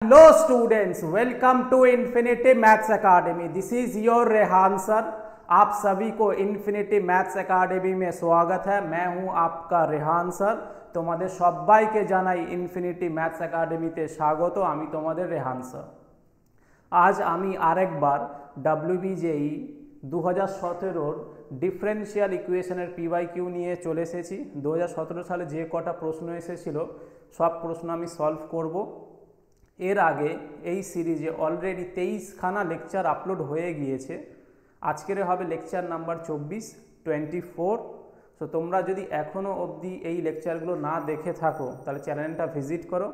Hello students, welcome to Infinity Maths Academy. This is your Rehan sir. आप सभी को infinity maths academy में स्वागत है। मैं हूं आपका रेहान सर। তোমাদের সবাইকে জানাই ইনফিনিটি ম্যাথস একাডেমিতে স্বাগত। আমি তোমাদের রেহান স্যার। আজ আমি আরেকবার WBJE 2017 ডিফারেন্সিয়াল ইকুয়েশনের PYQ নিয়ে চলে এসেছি। 2017 সালে যে কটা প্রশ্ন এসেছিল সব প্রশ্ন আমি সলভ করব। এর আগে এই সিরিজে অলরেডি 23খানা লেকচার আপলোড হয়ে গিয়েছে। আজকের হবে লেকচার নাম্বার 24। সো তোমরা যদি এখনও অবধি এই লেকচারগুলো না দেখে থাকো তাহলে চ্যানেলটা ভিজিট করো।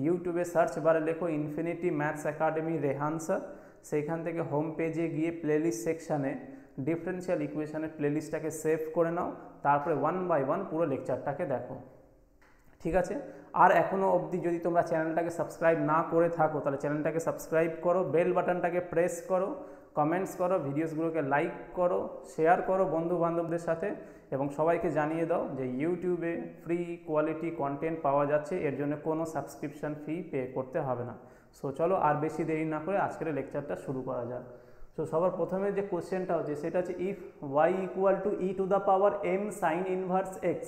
ইউটিউবে সার্চ বারে লেখো infinity maths academy Rehan sir. সেইখান থেকে হোম পেজে গিয়ে প্লেলিস্ট সেকশানে ডিফারেন্সিয়াল ইকুয়েশনের প্লেলিস্টটাকে সেভ করে নাও, তারপরে 1 বাই 1 পুরো লেকচারটাকে দেখো। ঠিক আছে? আর এখনও অবধি যদি তোমরা চ্যানেলটাকে সাবস্ক্রাইব না করে থাকো তাহলে চ্যানেলটাকে সাবস্ক্রাইব করো, বেল বাটনটাকে প্রেস করো, কমেন্টস করো, ভিডিওসগুলোকে লাইক করো, শেয়ার করো বন্ধু বান্ধবদের সাথে এবং সবাইকে জানিয়ে দাও যে ইউটিউবে ফ্রি কোয়ালিটি কন্টেন্ট পাওয়া যাচ্ছে, এর জন্য কোনো সাবস্ক্রিপশন ফি পে করতে হবে না। সো চলো আর বেশি দেরি না করে আজকের লেকচারটা শুরু করা যাক। সো সবার প্রথমে যে কোশ্চেনটা হচ্ছে সেটা হচ্ছে if y equal two e two the power m sine inverse x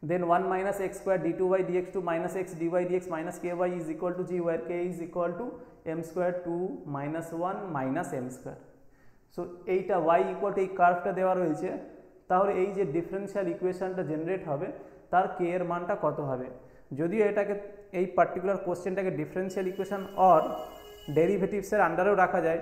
then 1 minus x square d2y dx2 minus x dy dx minus ky is equal to g where k is equal to m square 2 minus 1 minus m square. So এইটা y equal to এই কার্ভটা দেওয়া রয়েছে, তাহলে এই যে differential ইকুয়েশনটা generate হবে তার k এর মানটা কত হবে। যদিও এটাকে এই পার্টিকুলার কোশ্চেনটাকে ডিফারেন্সিয়াল ইকুয়েশন অর ডেরিভেটিভসের আন্ডারেও রাখা যায়,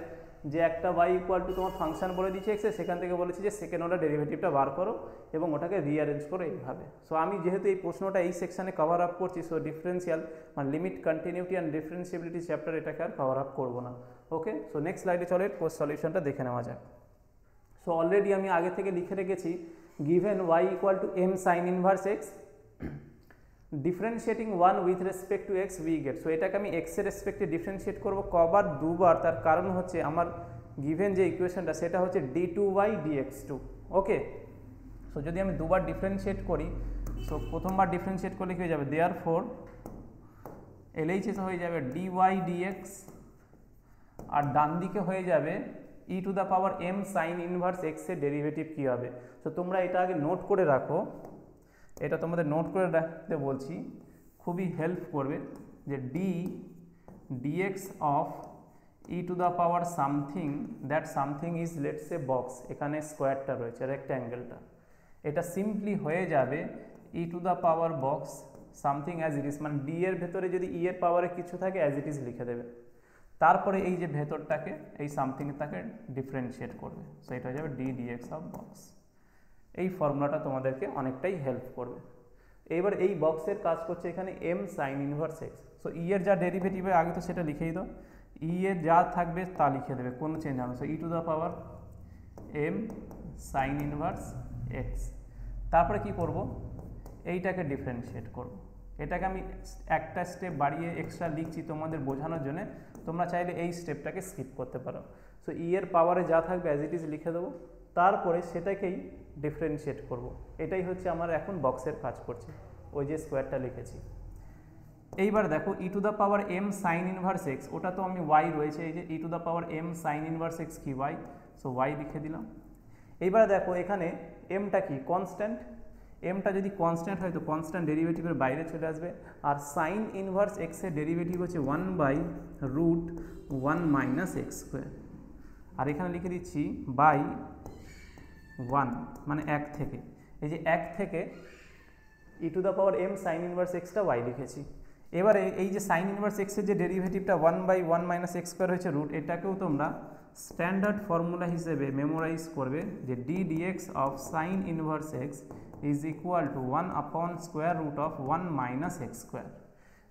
যে একটা y ইকুয়াল টু তোমার ফাংশন বলে দিচ্ছে x, সেখান থেকে বলেছি যে সেকেন্ড অর্ডার ডেরিভেটিভটা বার করো এবং ওটাকে রিঅ্যারেঞ্জ করো এইভাবে। সো আমি যেহেতু এই প্রশ্নটা এই সেকশানে কভার আপ করছি, সো ডিফারেন্সিয়াল মানে limit continuity and differentiability chapter এটাকে আর কভার আপ করবো না। ওকে, সো নেক্সট স্লাইডে চলে কোর্স সলিউশনটা দেখে নেওয়া যাক। সো অলরেডি আমি আগে থেকে লিখে রেখেছি given y equal two m sine inverse x differentiating 1 with respect to x we get. So এটাকে আমি এক্স এর রেসপেক্টে ডিফারেন্সিয়েট করবো কবার, দুবার। তার কারণ হচ্ছে আমার গিভেন যে ইকুয়েশনটা সেটা হচ্ছে d2y dx2। ওকে, সো যদি আমি দুবার ডিফারেন্সিয়েট করি, সো প্রথমবার ডিফারেন্সিয়েট করলে কী হয়ে যাবে, দেয়ারফর LHS হয়ে যাবে dy dx আর ডান দিকে হয়ে যাবে e two the power m sine inverse x এর ডেরিভেটিভ কী হবে। সো তোমরা এটা আগে নোট করে রাখো, এটা তোমাদের নোট করে রাখতে বলছি, খুবই হেল্প করবে। যে d dx of e two the power something, that something is let's A box, এখানে স্কোয়ারটা রয়েছে রেক্ট্যাঙ্গেলটা, এটা সিম্পলি হয়ে যাবে e two the power box something as it is, মানে d এর ভেতরে যদি e এর পাওয়ারে কিছু থাকে অ্যাজ ইট ইজ লিখে দেবে, তারপরে এই যে ভেতরটাকে এই সামথিংটাকে ডিফারেন্সিয়েট করবে। সো এটা হয়ে যাবে d dx অফ বক্স। এই ফর্মুলাটা তোমাদেরকে অনেকটাই হেল্প করবে। এইবার এই বক্সের কাজ করছে এখানে m sine inverse x। So e এর যা ডেরিভেটিভ আগে তো সেটা লিখেই দাও, ই এর যা থাকবে তা লিখে দেবে, কোনো চেঞ্জ হবে না। So e to the power m sine inverse x, তারপরে কি করব, এইটাকে ডিফারেন্সিয়েট করব। এটাকে আমি একটা স্টেপ বাড়িয়ে এক্সট্রা লিখছি তোমাদের বোঝানোর জন্য, তোমরা চাইলে এই স্টেপটাকে স্কিপ করতে পারো। সো ই এর পাওয়ারে যা থাকবে অ্যাজ ইট ইজ লিখে দেবো, তারপরে সেটাকেই ডিফারেন্সিয়েট করব। এটাই হচ্ছে আমার এখন বক্সের কাজ করছে, ওই যে স্কোয়ারটা লিখেছি। এইবার দেখো e to the power m sine inverse x, ওটা তো আমি y রয়েছে, এই যে e to the power m sine inverse x কি y, সো y লিখে দিলাম। এইবার দেখো এখানে mটা কি কনস্ট্যান্ট, mটা যদি কনস্ট্যান্ট হয় তো কনস্ট্যান্ট ডেরিভেটিভের বাইরে চলে আসবে, আর সাইন ইনভার্স x এর ডেরিভেটিভ হচ্ছে 1/√1 মাইনাস এক্স স্কোয়ার, আর এখানে লিখে দিচ্ছি বাই 1 মানে 1 থেকে, এই যে 1 থেকে e to the power m sine inverse এক্সটা y লিখেছি। এবারে এই যে সাইন ইনভার্স এক্স এর যে ডেরিভেটিভটা 1/1 মাইনাস এক্স স্কোয়ার হয়েছে রুট, এটাকেও তোমরা স্ট্যান্ডার্ড ফর্মুলা হিসেবে মেমোরাইজ করবে যে d dx of sign inverse x is equal two 1/√1 minus x square.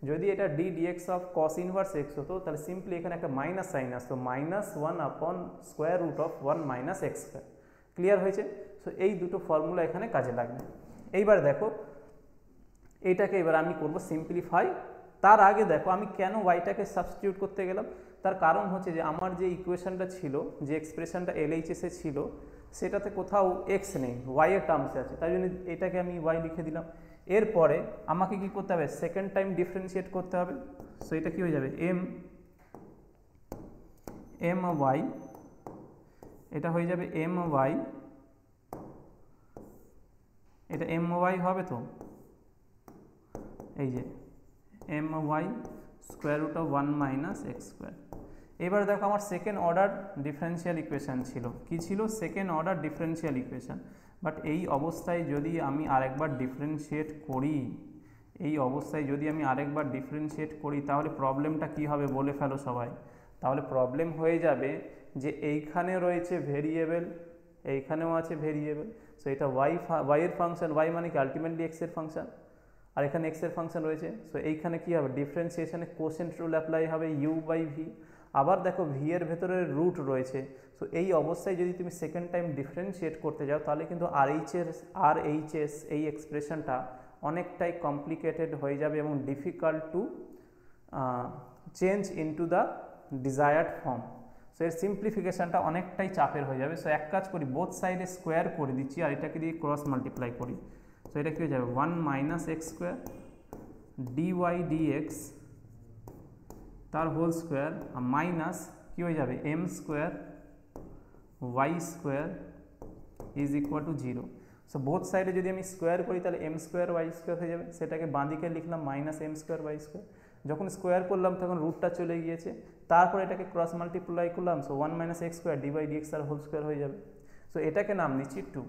যদি এটা d dx of cos inverse x হতো তাহলে সিম্পলি এখানে একটা মাইনাস সাইন আসতো, -1/√1 মাইনাস এক্স স্কোয়ার। ক্লিয়ার হয়েছে? সো এই দুটো ফর্মুলা এখানে কাজে লাগবে। এইবার দেখো এইটাকে এবার আমি করব সিম্পলিফাই। তার আগে দেখো আমি কেন ওয়াইটাকে সাবস্টিটিউট করতে গেলাম, তার কারণ হচ্ছে যে আমার যে ইকুয়েশনটা ছিল, যে এক্সপ্রেশনটা LHS এ ছিল, সেটাতে কোথাও x নেই, y এর টার্মসে আছে, তাই জন্য এটাকে আমি y লিখে দিলাম। এরপরে আমাকে কি করতে হবে, সেকেন্ড টাইম ডিফারেন্সিয়েট করতে হবে। সো এটা কি হয়ে যাবে এম ওয়াই, এটা হয়ে যাবে এম ওয়াই, এটা এম ওয়াই হবে তো, এই যে m y square root of 1 minus x square. এবার দেখো আমার সেকেন্ড অর্ডার ডিফারেন্সিয়াল ইকুয়েশান ছিল, কি ছিল? Second order differential equation. But এই অবস্থায় যদি আমি আরেকবার ডিফারেন্সিয়েট করি, এই অবস্থায় যদি আমি আরেকবার ডিফারেন্সিয়েট করি তাহলে প্রবলেমটা কি হবে বলে ফেলো সবাই। তাহলে প্রবলেম হয়ে যাবে যে এইখানে রয়েছে ভেরিয়েবল, এইখানেও আছে ভেরিয়েবল। সো এটা ওয়াই এর ফাংশন, ওয়াই মানে কি আলটিমেটলি এক্স এর ফাংশন, আর এখানে এক্স এর ফাংশন রয়েছে। সো এইখানে কি হবে? ডিফারেন্সিয়েশনে কোশেন্ট রুল অ্যাপ্লাই হবে, ইউ বাই ভি। আবার দেখো ভি এর ভেতরে রুট রয়েছে। সো এই অবস্থায় যদি তুমি সেকেন্ড টাইম ডিফারেন্সিয়েট করতে যাও তাহলে কিন্তু আর এইচ এস এই এক্সপ্রেশনটা অনেকটাই কমপ্লিকেটেড হয়ে যাবে এবং difficult to change into the desired form. So এর সিম্পলিফিকেশানটা অনেকটাই চাপের হয়ে যাবে। সো এক কাজ করি, বোথ সাইডে স্কোয়ার করে দিচ্ছি আর এটাকে দিয়ে ক্রস মাল্টিপ্লাই করি। সো এটা কী হয়ে যাবে? 1 minus x square d y d x তার হোল স্কোয়ার মাইনাস কী হয়ে যাবে? M square y square is equal to 0। So both সাইডে যদি আমি স্কোয়ার করি তাহলে এম স্কোয়ার ওয়াই স্কোয়ার হয়ে যাবে। সেটাকে বাঁদিকে লিখলাম minus m square y square. যখন স্কোয়ার করলাম তখন রুটটা চলে গিয়েছে, তারপর এটাকে ক্রস মাল্টিপ্লাই করলাম। So 1 minus x square d by d x তার হোল স্কোয়ার হয়ে যাবে। সো এটাকে নাম নিচ্ছি 2।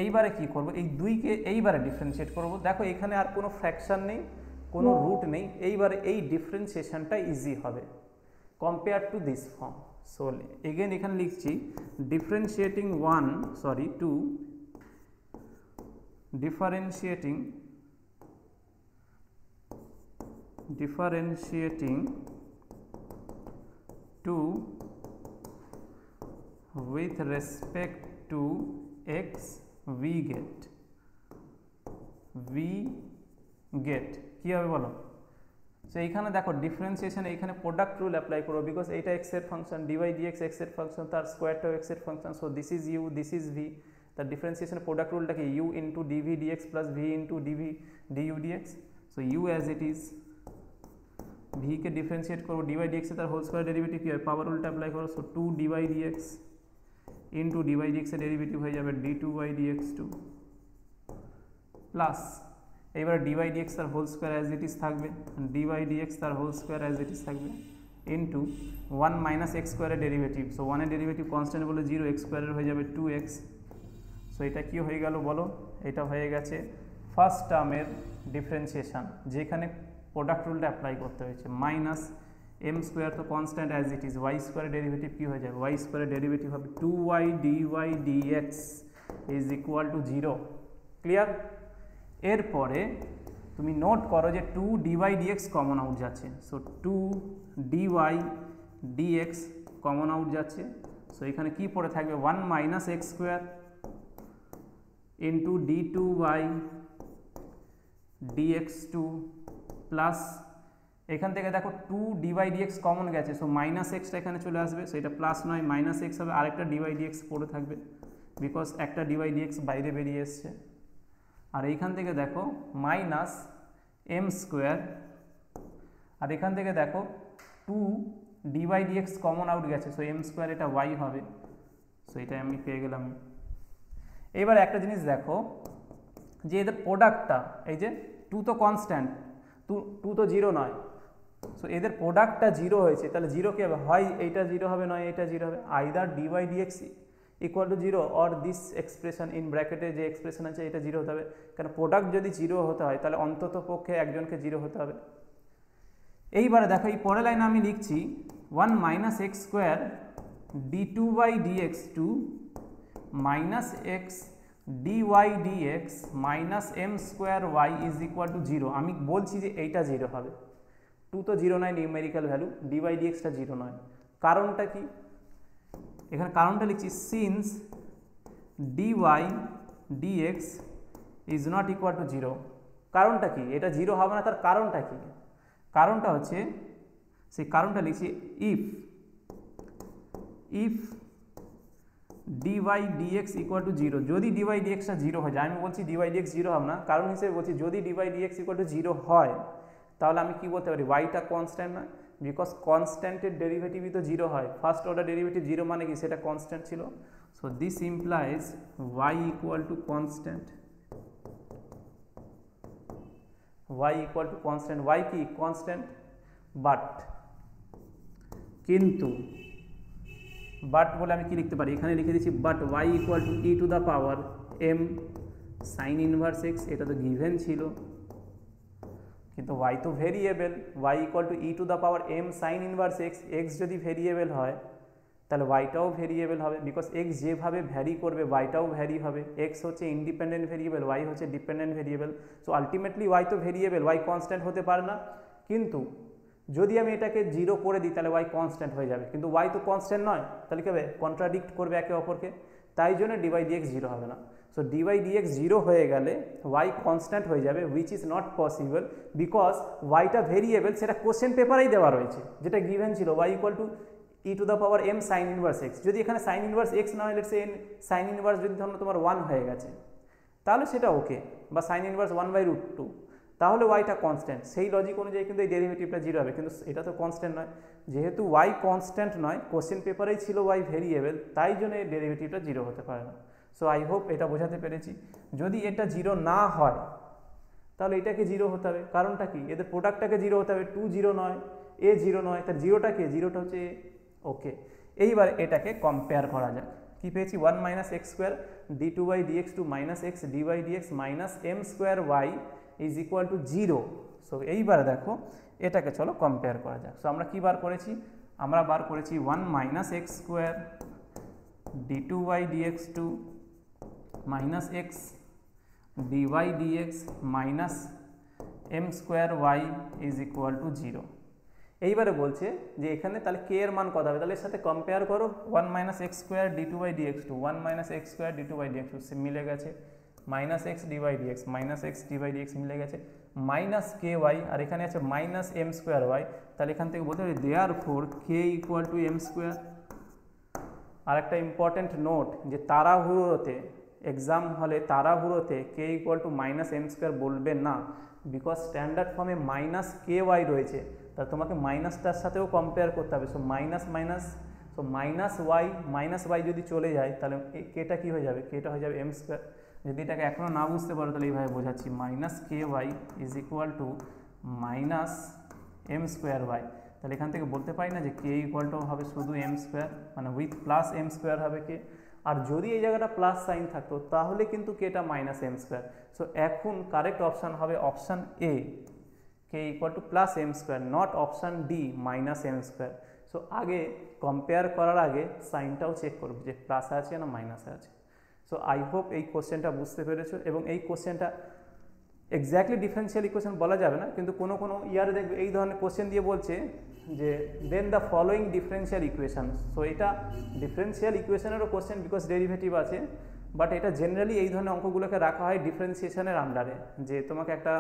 এইবারে কি করব? এই 2কে এইবারে ডিফারেন্সিয়েট করব। দেখো এখানে আর কোনো ফ্র্যাকশন নেই, কোনো রুট নেই, এইবারে এই ডিফারেন্সিয়েশনটা ইজি হবে compare to this form. So again এখানে লিখছি differentiating 2 differentiating 2 with respect to x we get কি হবে বলো? সো এইখানে দেখো ডিফারেন্সিয়েশনে এইখানে প্রোডাক্ট রুল অ্যাপ্লাই করো, বিকজ এইটা এক্স এর ফাংশন, ডিওয়াই ডিএক্স এক্স এর ফাংশন, তার স্কোয়ারটাও এক্স এর function. So this is u, this is v. তার ডিফারেন্সিয়েশন প্রোডাক্ট রুলটা কি? U into d v d x plus v into d v d u d x. So u as it is, ভিকে differentiate করবো, d y ডিএক্সে তার হোল স্কোয়ার ডেরিভেটিভ কী হয়? পাওয়ার রুলটা অ্যাপ্লাই করো। So 2 d y d x into dy ডিএক্সের ডেরিভেটিভ হয়ে যাবে ডি2 বাই ডিএক্স 2 প্লাস এবার ডিওয়াই ডিএক্স তার whole square as it is থাকবে, ডিওয়াই ডিএক্স তার whole square as it is থাকবে ইন্টু 1 মাইনাস এক্স স্কোয়ারের ডেরিভেটিভ। সো 1 এর ডেরিভেটিভ কনস্ট্যান্ট বলে 0, এক্স স্কোয়ারের হয়ে যাবে 2x। সো এটা কি হয়ে গেল বলো? এটা হয়ে গেছে ফার্স্ট টার্মের ডিফারেন্সিয়েশন, যেখানে প্রোডাক্ট রুলটা অ্যাপ্লাই করতে হয়েছে। মাইনাস এম স্কোয়ার তো constant as it is, y স্কোয়ারের ডেরিভেটিভ কী হয়ে যাবে? ওয়াই স্কোয়ারের ডেরিভেটিভ হবে 2y d y d x is equal to 0। Clear? এরপরে তুমি নোট করো যে 2 ডিওয়াই ডিএক্স কমন আউট যাচ্ছে। So 2 d y d x common out যাচ্ছে। সো এখানে কি পড়ে থাকবে? 1 minus x square into d2y dx2 plus এখান থেকে দেখো 2 ডিওয়াই ডিএক্স কমন গেছে। সো মাইনাস এক্সটা এখানে চলে আসবে, সো এটা প্লাস নয় মাইনাস এক্স হবে, আরেকটা ডিওয়াই ডিএক্স পড়ে থাকবে বিকজ একটা ডিওয়াই ডিএক্স বাইরে বেরিয়ে এসছে। আর এইখান থেকে দেখো মাইনাস এম স্কোয়ার, আর এখান থেকে দেখো 2 ডিওয়াই ডিএক্স কমন আউট গেছে। সো এম স্কোয়ার এটা ওয়াই হবে। সো এটা আমি পেয়ে গেলাম। এবার একটা জিনিস দেখো যে এদের প্রোডাক্টটা, এই যে 2 তো কনস্ট্যান্ট, 2 তো 0 নয়। সো এদের প্রোডাক্টটা 0 হয়েছে, তাহলে 0 কী হবে? হয় এইটা 0 হবে, নয় এইটা 0 হবে। Either dy dx equal to 0 or this expression in ব্র্যাকেটে যে এক্সপ্রেশন আছে এটা 0 হতে হবে। কারণ প্রোডাক্ট যদি 0 হতে হয় তাহলে অন্তত পক্ষে একজনকে 0 হতে হবে। এইবারে দেখো এই পরের লাইনে আমি লিখছি 1 minus x square d2 by d x 2 minus x d y d x minus m square y is equal to 0। আমি বলছি যে এইটা 0 হবে। 2 তো 0 নয় নিউমেরিক্যাল ভ্যালু, ডিওয়াই ডিএক্সটা 0 নয়। কারণটা কি? এখানে কারণটা লিখছি since d y d x is not equal to 0। কারণটা কি? এটা 0 হবে না, তার কারণটা কি? কারণটা হচ্ছে, সেই কারণটা লিখছি if d y dx equal to 0, যদি ডিওয়াই ডিএক্সটা 0 হয় যায়, আমি বলছি ডিওয়াই ডিএক্স 0 হবে না, কারণ হিসেবে বলছি যদি ডিওয়াই ডিএক্স ইকুয়াল টু 0 হয় তাহলে আমি কি বলতে পারি ওয়াইটা কনস্ট্যান্ট নয়, বিকজ কনস্ট্যান্টের ডেরিভেটিভই তো জিরো হয়, ফার্স্ট অর্ডার ডেরিভেটিভ জিরো মানে কি সেটা কনস্ট্যান্ট ছিল। So this implies y equal to constant, y equal to constant, y কি কনস্ট্যান্ট, বাট কিন্তু বাট বলে আমি কি লিখতে পারি, এখানে লিখে দিচ্ছি but y equal to e to the power m sine inverse x, এটা তো গিভেন ছিল, কিন্তু y তো variable, y equal to e to the power m sine inverse x, x যদি ভেরিয়েবল হয় তাহলে ওয়াইটাও ভেরিয়েবল হবে, বিকজ এক্স যেভাবে ভ্যারি করবে ওয়াইটাও ভ্যারি হবে, এক্স হচ্ছে ইন্ডিপেন্ডেন্ট ভেরিয়েবল, ওয়াই হচ্ছে dependent variable. So ultimately y তো ভেরিয়েবল, ওয়াই কনস্ট্যান্ট হতে পারে না, কিন্তু যদি আমি এটাকে জিরো করে দিই তাহলে ওয়াই কনস্ট্যান্ট হয়ে যাবে, কিন্তু ওয়াই তো কনস্ট্যান্ট নয়, তাহলে কী হবে কন্ট্রাডিক্ট করবে একে অপরকে, তাই জন্য ডিওয়াই ডিএক্স জিরো হবে না। সো ডিওয়াই ডিএক্স জিরো হয়ে গেলে ওয়াই কনস্ট্যান্ট হয়ে যাবে, which is not possible because ওয়াইটা ভেরিয়েবল, সেটা কোশ্চেন পেপারেই দেওয়া রয়েছে, যেটা গিভেন ছিল y equal to e to the power m sine inverse x. যদি এখানে সাইন ইনভার্স এক্স না হয়, লেটস সে সাইন ইনভার্স যদি ধরো তোমার 1 হয়ে গেছে তাহলে সেটা ওকে, বা সাইন ইনভার্স 1/√2, তাহলে ওয়াইটা কনস্ট্যান্ট, সেই লজিক অনুযায়ী কিন্তু এই ডেরিভেটিভটা জিরো হবে, কিন্তু এটা তো কনস্ট্যান্ট নয়, যেহেতু ওয়াই কনস্ট্যান্ট নয়, কোশ্চেন পেপারেই ছিল ওয়াই ভেরিয়েবল, তাই জন্য এই ডেরিভেটিভটা জিরো হতে পারে না। সো আই হোপ এটা বোঝাতে পেরেছি। যদি এটা জিরো না হয় তাহলে এটাকে জিরো হতে হবে, কারণটা কি, এদের প্রোডাক্টটাকে জিরো হতে হবে, 2 জিরো নয়, এ জিরো নয়, তার জিরোটা কে, জিরোটা হচ্ছে এ। ওকে, এইবার এটাকে কম্পেয়ার করা যাক, কি পেয়েছি 1 minus x square d two by d x two minus x d by d x minus m square y is equal to zero. So এইবার দেখো এটাকে চলো কম্পেয়ার করা যাক। সো আমরা কি বার করেছি, আমরা বার করেছি 1 minus x square d two by d x two minus x d y d x minus m square y is equal to zero. এইবারে বলছে যে এখানে তাহলে কে এর মান কত হবে, তাহলে এর সাথে কম্পেয়ার করো 1 minus x square d two by d x two, 1 minus x square d two by d x two মিলে গেছে, minus x d by d x, minus x d by d x মিলে গেছে, মাইনাস কে ওয়াই, আর এখানে আছে মাইনাস এম স্কোয়ার ওয়াই, তাহলে এখান থেকে বলতে হবে therefore k equal to m square. আর একটা ইম্পর্টেন্ট নোট, যে তাড়াহুড়োতে এক্সাম হলে তাড়াহুড়োতে k equal to minus m square বলবে না, বিকজ স্ট্যান্ডার্ড ফর্মে মাইনাস কে ওয়াই রয়েছে, তাহলে তোমাকে মাইনাসটার সাথেও কম্পেয়ার করতে হবে। So minus minus, so minus y যদি চলে যায় তাহলে কেটা কী হয়ে যাবে, কেটা হয়ে যাবে এম স্কোয়ার। যদি এটাকে এখনও না বুঝতে পারো তাহলে এইভাবে বোঝাচ্ছি, minus k y is equal to minus m square y. তাহলে এখান থেকে বলতে পারি না যে কে ইকুয়াল টু হবে শুধু এম স্কোয়ার, মানে উইথ প্লাস এম স্কোয়ার হবে কে, আর যদি এই জায়গাটা প্লাস সাইন থাকতো তাহলে কিন্তু কেটা মাইনাস এম স্কোয়ার। সো এখন কারেক্ট অপশান হবে option a, k equal to plus m square, not option d minus m square. So আগে কম্পেয়ার করার আগে সাইনটাও চেক করবো যে প্লাস আছে না মাইনাসে আছে। সো আই হোপ এই কোশ্চেনটা বুঝতে পেরেছো, এবং এই কোশ্চেনটা এক্স্যাক্টলি ডিফারেন্সিয়াল ইকুয়েশন বলা যাবে না, কিন্তু কোনো কোনো ইয়ারে দেখবে এই ধরনের কোশ্চেন দিয়ে বলছে যে then the following differential equation. So এটা ডিফারেন্সিয়াল ইকুয়েশনেরও কোশ্চেন, বিকজ ডেরিভেটিভ আছে, বাট এটা জেনারেলি এই ধরনের অঙ্কগুলোকে রাখা হয় ডিফারেন্সিয়েশনের আন্ডারে, যে তোমাকে একটা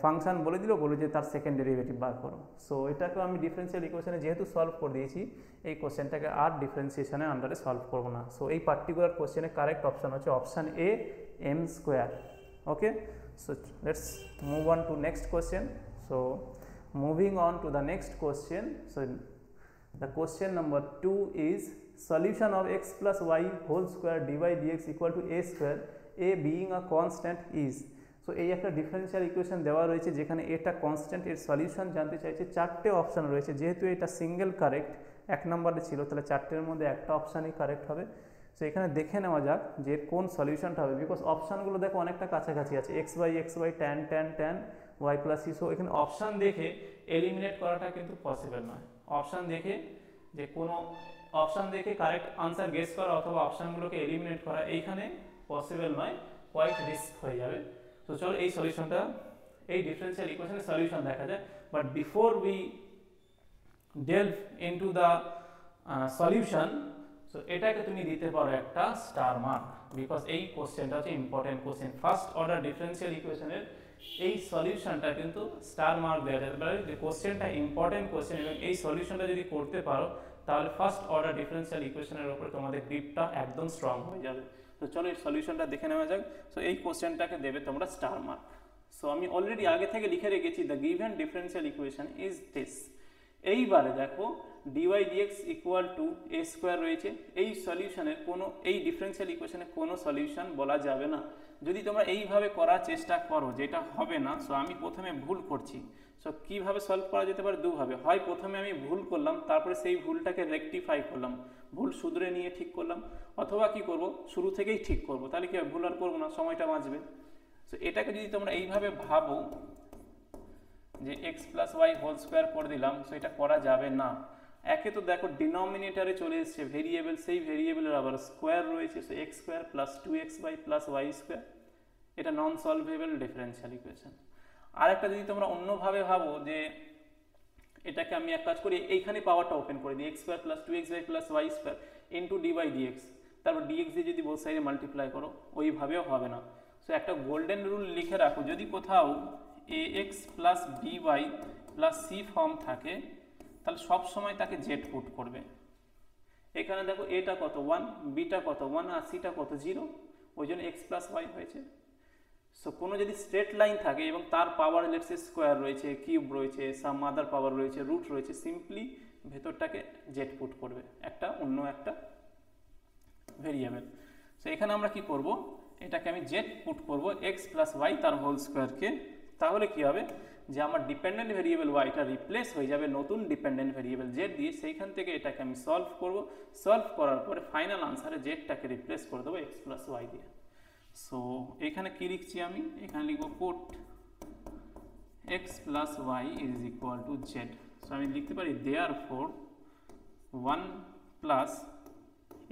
ফাংশন বলে দিল, বলে যে তার সেকেন্ড ডেরিভেটিভ বার করো। সো এটাকেও আমি ডিফারেন্সিয়াল ইকুয়েশনে যেহেতু সলভ করে দিয়েছি, এই কোশ্চেনটাকে আর ডিফারেন্সিয়েশনের আন্ডারে সলভ করবো না। সো এই পার্টিকুলার কোশ্চেনের কারেক্ট অপশান হচ্ছে option a, m square. Okay, so let's move on to next question. So moving on to the next question, so the question number 2 is solution of x plus y whole square dy dx equal to a square, a being a constant is. So এই একটা differential equation দেওয়া রয়েছে যেখানে এটা constant, এর solution জানতে চাইছে, 4টে option রয়েছে, যেহেতু এটা সিঙ্গেল কারেক্ট 1 নম্বরে ছিল, তাহলে 4টের মধ্যে একটা অপশানই কারেক্ট হবে। সো এখানে দেখে নেওয়া যাক যে কোন সলিউশনটা হবে, বিকজ অপশানগুলো দেখো অনেকটা কাছাকাছি আছে, x by tan tan tan y plus c. So এখানে অপশান দেখে এলিমিনেট করাটা কিন্তু পসিবল নয়, অপশান দেখে যে কোনো অপশান দেখে কারেক্ট আনসার গেস করা অথবা অপশানগুলোকে এলিমিনেট করা এইখানে পসিবল নয়, কোয়াইট রিস্ক হয়ে যাবে। তো চলো এই সলিউশনটা, এই ডিফারেন্সিয়াল ইকুয়েশনের সলিউশন দেখা যায়, but before we delve into the solution, so এটাকে তুমি দিতে পারো একটা স্টার মার্ক, বিকজ এই কোশ্চেনটা হচ্ছে important question. First order differential ইকুয়েশনের এই সলিউশনটা কিন্তু স্টার মার্ক দেওয়া যেতে পারে, যে কোশ্চেনটা ইম্পর্টেন্ট কোশ্চেন, এবং এই সলিউশনটা যদি করতে পারো তাহলে ফার্স্ট অর্ডার ডিফারেন্সিয়াল ইকুয়েশনের উপরে তোমাদের গ্রিপটা একদম স্ট্রং হয়ে যাবে। তো চলো এই সলিউশনটা দেখে নেওয়া যাক। সো এই কোশ্চেনটাকে দেবে তোমরা স্টার মার্ক। সো আমি অলরেডি আগে থেকে লিখে রেখেছি the given differential equation is this. এইবারে দেখো d y dx equal to a square রয়েছে, এই সলিউশনের কোনো, এই ডিফারেন্সিয়াল ইকুয়েশনে কোনো সলিউশন বলা যাবে না যদি তোমরা এইভাবে করার চেষ্টা করো, যেটা হবে না। সো আমি প্রথমে ভুল করছি। সো কীভাবে সলভ করা যেতে পারে? দুভাবে, হয় প্রথমে আমি ভুল করলাম তারপরে সেই ভুলটাকে রেকটিফাই করলাম, ভুল শুধরে নিয়ে ঠিক করলাম, অথবা কি করব, শুরু থেকেই ঠিক করব, তাহলে কি ভুল আর করবো না, সময়টা বাঁচবে। সো এটাকে যদি তোমরা এইভাবে ভাবো যে x plus y whole square করে দিলাম, সো এটা করা যাবে না। একে তো দেখো ডিনোমিনেটারে চলে এসছে ভেরিয়েবল, সেই ভেরিয়েবলের আবার স্কোয়ার রয়েছে, so x square plus 2xy plus y square, এটা নন সলভেবল ডিফারেন্সিয়াল ইকুয়েশন। আরেকটা যদি তোমরা অন্যভাবে ভাবো যে এটাকে আমি এক কাজ করি, এইখানে পাওয়ারটা ওপেন করে দিই, x square plus 2xy plus y square into d by d x, তারপর ডিএক্স দিয়ে যদি বোথ সাইডে মাল্টিপ্লাই করো, ওইভাবেও হবে না। সো একটা গোল্ডেন রুল লিখে রাখো, যদি কোথাও a x plus b y plus c form থাকে তাহলে সব সময় তাকে জেড পুট করবে। এখানে দেখো এটা কত 1, বিটা কত 1 আর সিটা কত 0, ওই জন্য এক্স প্লাস ওয়াই হয়েছে। সো কোনো যদি স্ট্রেট লাইন থাকে এবং তার পাওয়ার লেটস সে স্কোয়ার রয়েছে, কিউব রয়েছে, সাম আদার পাওয়ার রয়েছে, রুট রয়েছে, সিম্পলি ভেতরটাকে জেড পুট করবে একটা অন্য একটা ভেরিয়েবল। সো এখানে আমরা কি করব, এটাকে আমি জেড পুট করব এক্স প্লাস ওয়াই তার হোল স্কোয়ারকে, তাহলে কি হবে যে আমার ডিপেন্ডেন্ট ভেরিয়েবল ওয়াইটা রিপ্লেস হয়ে যাবে নতুন ডিপেন্ডেন্ট ভেরিয়েবল জেড দিয়ে। সেইখান থেকে এটাকে আমি সলভ করব, সলভ করার পরে ফাইনাল আনসারে জেডটাকে রিপ্লেস করে দেবো এক্স প্লাস ওয়াই দিয়ে। সো এখানে কি লিখছি আমি, এখানে লিখবো put x plus y is equal to z. So আমি লিখতে পারি দেয়ারফর 1 প্লাস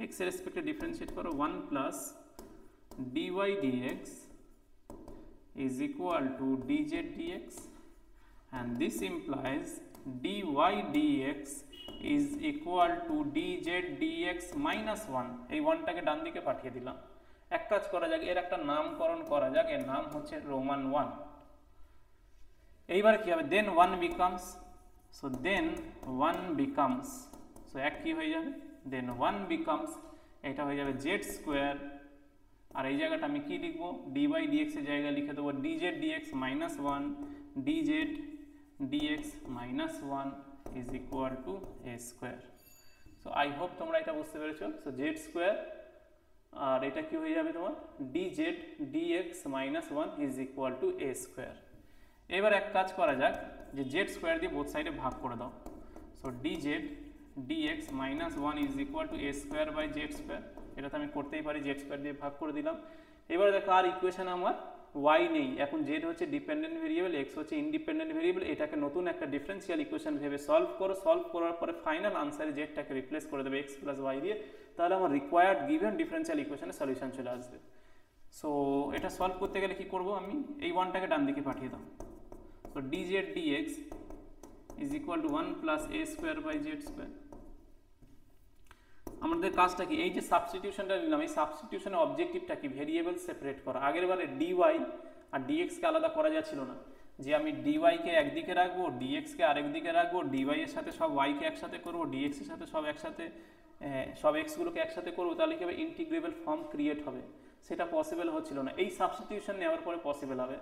এক্স এর রেসপেক্টে ডিফারেন্সিয়েট করো 1 plus dy dx is equal to dz dx, and this implies dy dx is equal to dz dx minus 1। এই 1টাকে ডান দিকে পাঠিয়ে দিলাম। এক কাজ করা যাক, এর একটা নামকরণ করা যাক, এর নাম হচ্ছে রোমান 1। এইবার কি হবে, দেন 1 becomes, so then 1 becomes, so এক কি হয়ে যাবে, দেন 1 becomes, এটা হয়ে যাবে জেড স্কোয়ার, আর এই জায়গাটা আমি কি লিখবো, ডি বাই ডিএক্স এর জায়গায় লিখে দেবো d z d x minus 1, d z d x minus 1 is equal to a square. So I hope তোমরা এটা বুঝতে পেরেছো। সো জেড স্কোয়ার আর এটা কি হয়ে যাবে তোমার d z d x minus 1 is equal to a square. এবার এক কাজ করা যাক যে জেড স্কোয়ার দিয়ে বোথ সাইডে ভাগ করে দাও। So d z d x minus 1 is equal to a square by z square, এটা তো আমি করতেই পারি, জেড স্কোয়ার দিয়ে ভাগ করে দিলাম। এবার দেখো আর ইকুয়েশন আমার ওয়াই নেই, এখন জেড হচ্ছে ডিপেন্ডেন্ট ভেরিয়েবল, এক্স হচ্ছে ইন্ডিপেন্ডেন্ট ভেরিয়েবল, এটাকে নতুন একটা ডিফারেন্সিয়াল ইকুয়েশন ভেবে সলভ করো, সলভ করার পরে ফাইনাল আনসারে জেডটাকে রিপ্লেস করে দেবে এক্স প্লাস ওয়াই দিয়ে, তাহলে আমার রিকোয়ার্ড গিভেন ডিফারেন্সিয়াল ইকুয়েশনের সলিউশন চলে আসবে। সো এটা সলভ করতে গেলে কি করব, আমি এই 1টাকে ডান দিকে পাঠিয়ে দাও। So d z d x is equal to 1 plus A square by z square. আমাদের কাজটা কি, এই যে সাবস্টিটিউশনটা নিলাম, এই সাবস্টিটিউশনের অবজেক্টিভটা কি, ভেরিয়েবল সেপারেট করা। আগের বারে ডিওয়াই আর ডিএক্সকে আলাদা করা যাচ্ছিল না, যে আমি ডিওয়াইকে একদিকে রাখবো, ডিএক্সকে আরেক দিকে রাখবো, ডিওয়াই এর সাথে সব ওয়াইকে একসাথে করবো, ডিএক্স এর সাথে সব একসাথে, সব এক্সগুলোকে একসাথে করবো, তাহলে কি হবে ইন্টিগ্রেবল ফর্ম ক্রিয়েট হবে, সেটা পসিবল হচ্ছিল না। এই সাবস্টিটিউশন নেওয়ার পরে পসিবল হবে।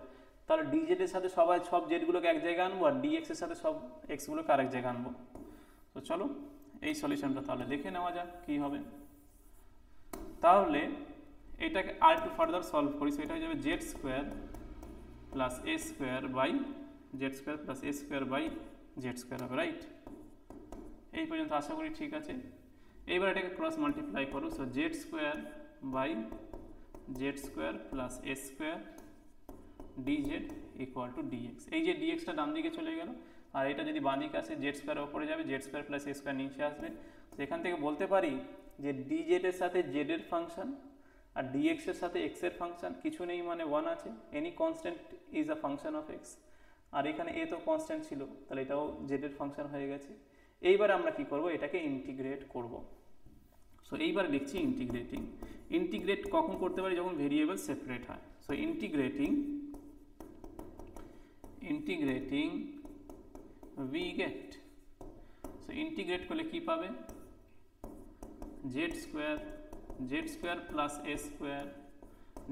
তাহলে ডিজেড এর সাথে সব জেডগুলোকে এক জায়গায় আনবো আর ডিএক্স এর সাথে সব এক্সগুলোকে আরেক জায়গায় আনবো। তো চলো এই সলিউশনটা তাহলে দেখে নেওয়া যাক কি হবে। তাহলে এটাকে আর একটু ফার্দার সলভ করি, সেটা হয়ে যাবে z square plus A square by z square plus A square by z square হবে, রাইট? এই পর্যন্ত আশা করি ঠিক আছে। এইবার এটাকে ক্রস মাল্টিপ্লাই করো, so z square by z square plus A square d z equal to d x. এই যে ডিএক্সটা ডান দিকে চলে গেল, আর এটা যদি বাঁ দিকে আসে জেড স্কোয়ার ওপরে যাবে, জেড স্কোয়ার প্লাস এ স্কোয়ার নিচে আসবে। সেখান থেকে বলতে পারি যে ডিজেড এর সাথে জেড এর ফাংশন আর ডিএক্স এর সাথে এক্স এর ফাংশন কিছু নেই, মানে 1 আছে, any constant is a function of x. আর এখানে এ তো কনস্ট্যান্ট ছিল, তাহলে এটাও জেড এর ফাংশন হয়ে গেছে। এইবার আমরা কি করব, এটাকে ইন্টিগ্রেট করব। সো এইবার লিখছি ইন্টিগ্রেটিং। ইন্টিগ্রেট কখন করতে পারি, যখন ভেরিয়েবল সেপারেট হয়। So integrating we get, so integrate করলে কি পাবে, z square plus a square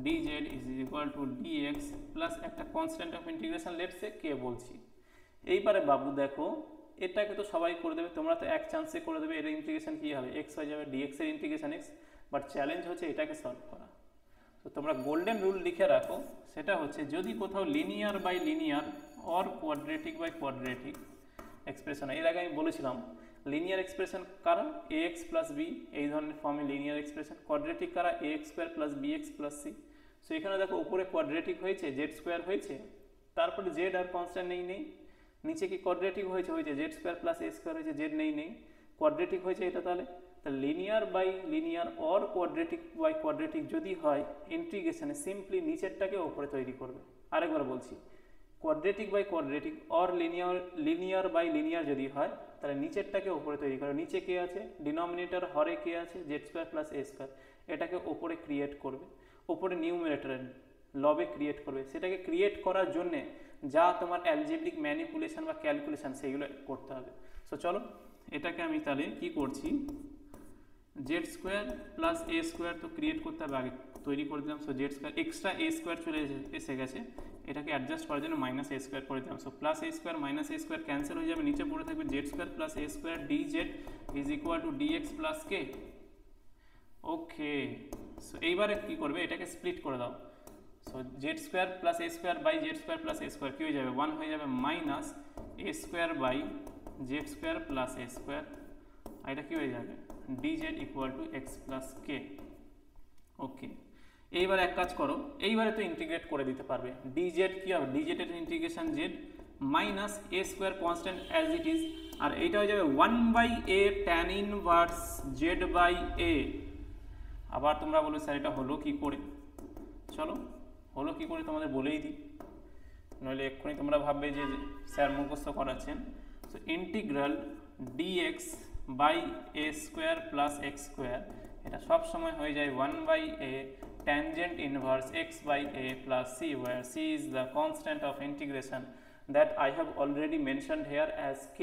dz is equal to dx plus একটা constant of integration let's say k বলছি। এইবারে বাবু দেখো এটাকে তো সবাই করে দেবে, তোমরা তো এক চান্সে করে দেবে। এর ইন্টিগ্রেশন কী হবে, এক্স হয়ে যাবে, dx এর ইন্টিগ্রেশন এক্স। বাট চ্যালেঞ্জ হচ্ছে এটাকে সলভ করা। তো তোমরা গোল্ডেন রুল লিখে রাখো, সেটা হচ্ছে যদি কোথাও linear by linear or quadratic by quadratic expression, এর আগে আমি বলেছিলাম লিনিয়ার এক্সপ্রেশন কারা ax প্লাস বি, এই ধরনের ফর্মে লিনিয়ার এক্সপ্রেশন। কোয়াড্রেটিক কারা ax square plus bx plus c. So এখানে দেখো উপরে কোয়াড্রেটিক হয়েছে, জেড স্কোয়ার হয়েছে, তারপরে জেড আর কনস্ট্যান্ট নেই, নিচে কি কোয়াড্রেটিক হয়েছে জেড স্কোয়ার প্লাস এ স্কোয়ার হয়েছে, জেড নেই, কোয়াড্রেটিক হয়েছে এটা। তাহলে linear by linear or quadratic by quadratic যদি হয় ইন্টিগ্রেশনে সিম্পলি নিচেরটাকে ওপরে তৈরি করবে। আরেকবার বলছি, quadratic by quadratic or linear by linear যদি হয় তাহলে নিচেরটাকে ওপরে তৈরি করবে। নিচে কে আছে, ডিনোমিনেটর হরে কে আছে, জেড স্কোয়ার প্লাস এ স্কোয়ার, এটাকে ওপরে ক্রিয়েট করবে, ওপরে নিউমারেটরে লবে ক্রিয়েট করবে। সেটাকে ক্রিয়েট করার জন্যে যা তোমার অ্যালজেব্রিক ম্যানিপুলেশন বা ক্যালকুলেশন সেইগুলো করতে হবে। সো চলো এটাকে আমি তাহলে কি করছি, জেড স্কোয়ার প্লাস এ স্কোয়ার তো ক্রিয়েট করতে হবে, আগে তৈরি করে দিলাম। সো জেড স্কোয়ার এক্সট্রা এ স্কোয়ার চলে এসে গেছে, এটাকে অ্যাডজাস্ট করার জন্য মাইনাস এ স্কোয়ার করে দিলাম। So plus A square minus a square cancel হয়ে যাবে, নিচে পড়ে থাকবে z square plus A square d z is equal to dx plus k. Okay, so এইবারে কী করবে, এটাকে স্প্লিট করে দাও। So z square plus A square by z square plus A square কী হয়ে যাবে, 1 হয়ে যাবে minus a square by z square plus A square, আর এটা কী হয়ে যাবে dz equal to x plus k. Okay, এইবার এক কাজ করো, এইবারে তো ইন্টিগ্রেট করে দিতে পারবে। dz কী হবে, dz এর integration z minus a square constant as it is, আর এইটা হয়ে যাবে 1 by a tan inverse z by a. আবার তোমরা বলো স্যার এটা হলো কী করে, চলো হলো কী করে তোমাদের বলেই দিই, নইলে এক্ষুনি তোমরা ভাববে যে স্যার মুখস্থ করাচ্ছেন। So integral dx by a square plus x square, এটা সব সময় হয়ে যায় 1 by a tangent inverse x by a plus c, where c is the constant of integration that I have already mentioned here as k.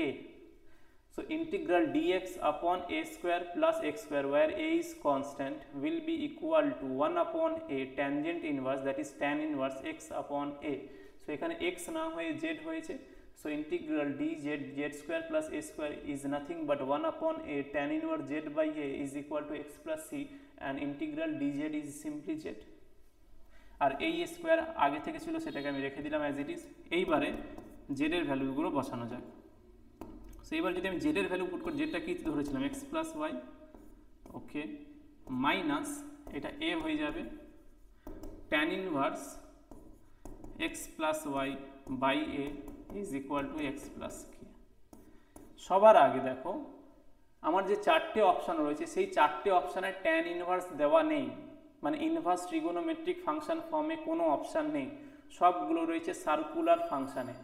So integral dx upon a square plus x square, where a is constant, will be equal to 1 upon a tangent inverse, that is tan inverse x upon a. So এখানে x না হয়ে z হয়েছে, so integral dz z square plus a square is nothing but 1 upon a tan inverse z by a is equal to x plus c, and integral dz is simply z. আর এই square আগে থেকে ছিল সেটাকে আমি রেখে দিলাম as it is. এইবারে জেডের ভ্যালুগুলো বসানো যাক। সো এইবার যদি আমি জেডের ভ্যালু পুট করি, জেডটা কি ধরেছিলাম x plus y, okay, minus এটা এ হয়ে যাবে tan inverse x plus y by a is equal to x plus k. সবার আগে দেখো আমার যে চারটে অপশান রয়েছে সেই চারটে অপশানে ট্যান ইনভার্স দেওয়া নেই, মানে ইনভার্স ট্রিগোনোমেট্রিক ফাংশন ফর্মে কোনো অপশান নেই, সবগুলো রয়েছে সার্কুলার ফাংশানে।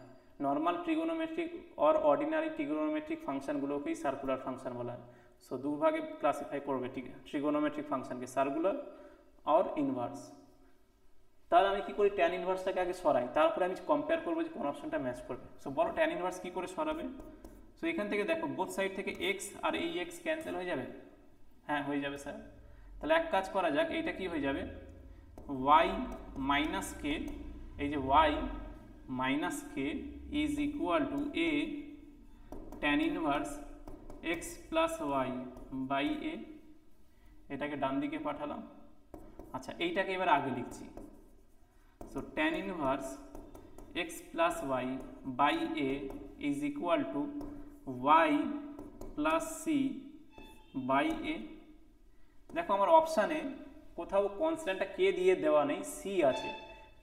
Normal trigonometric or ordinary trigonometric ফাংশনগুলোকেই সার্কুলার ফাংশন বলা হয়। সো দুভাগে ক্লাসিফাই করবে ট্রিগোনোমেট্রিক ফাংশনকে, সার্কুলার অর ইনভার্স। তাহলে আমি কী করি, ট্যান ইনভার্সটাকে আগে সরাই, তারপরে আমি কম্পেয়ার করবো যে কোন অপশনটা ম্যাচ করবে। সো বলো ট্যান ইনভার্স কী করে সরাবে। সো এখান থেকে দেখো বোথ সাইড থেকে এক্স আর এই এক্স ক্যান্সেল হয়ে যাবে, হ্যাঁ হয়ে যাবে স্যার। তাহলে এক কাজ করা যাক, এইটা কি হয়ে যাবে y মাইনাস কে, এই যে y minus k is equal to a tan inverse x plus y by a, এটাকে ডান দিকে পাঠালাম। আচ্ছা এইটাকে এবার আগে লিখছি। So tan inverse x plus y by a is equal to y plus c by a. দেখো আমার অপশানে কোথাও কনস্ট্যান্টটা কে দিয়ে দেওয়া নেই, সি আছে,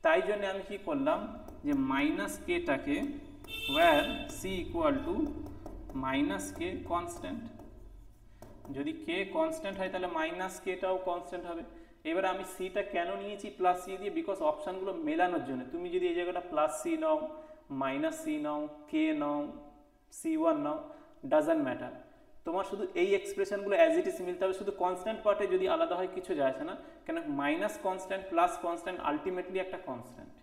তাই জন্য আমি কি করলাম যে মাইনাস কেটাকে where c equal to minus k constant, যদি কে কনস্ট্যান্ট হয় তাহলে মাইনাস কেটাও কনস্ট্যান্ট হবে। এবার আমি সিটা কেন নিয়েছি প্লাস সি দিয়ে, বিকজ অপশানগুলো মেলানোর জন্য। তুমি যদি এই জায়গাটা প্লাস সি নাও, মাইনাস সি নাও, কে নাও, C1 নাও, ডাজন্ট ম্যাটার, তোমার শুধু এই এক্সপ্রেশনগুলো অ্যাজ ইট ইজ মিলতে হবে। শুধু কনস্ট্যান্ট পার্টে যদি আলাদা হয় কিছু যায় আসে না, কেন minus constant plus constant ultimately একটা কনস্ট্যান্ট।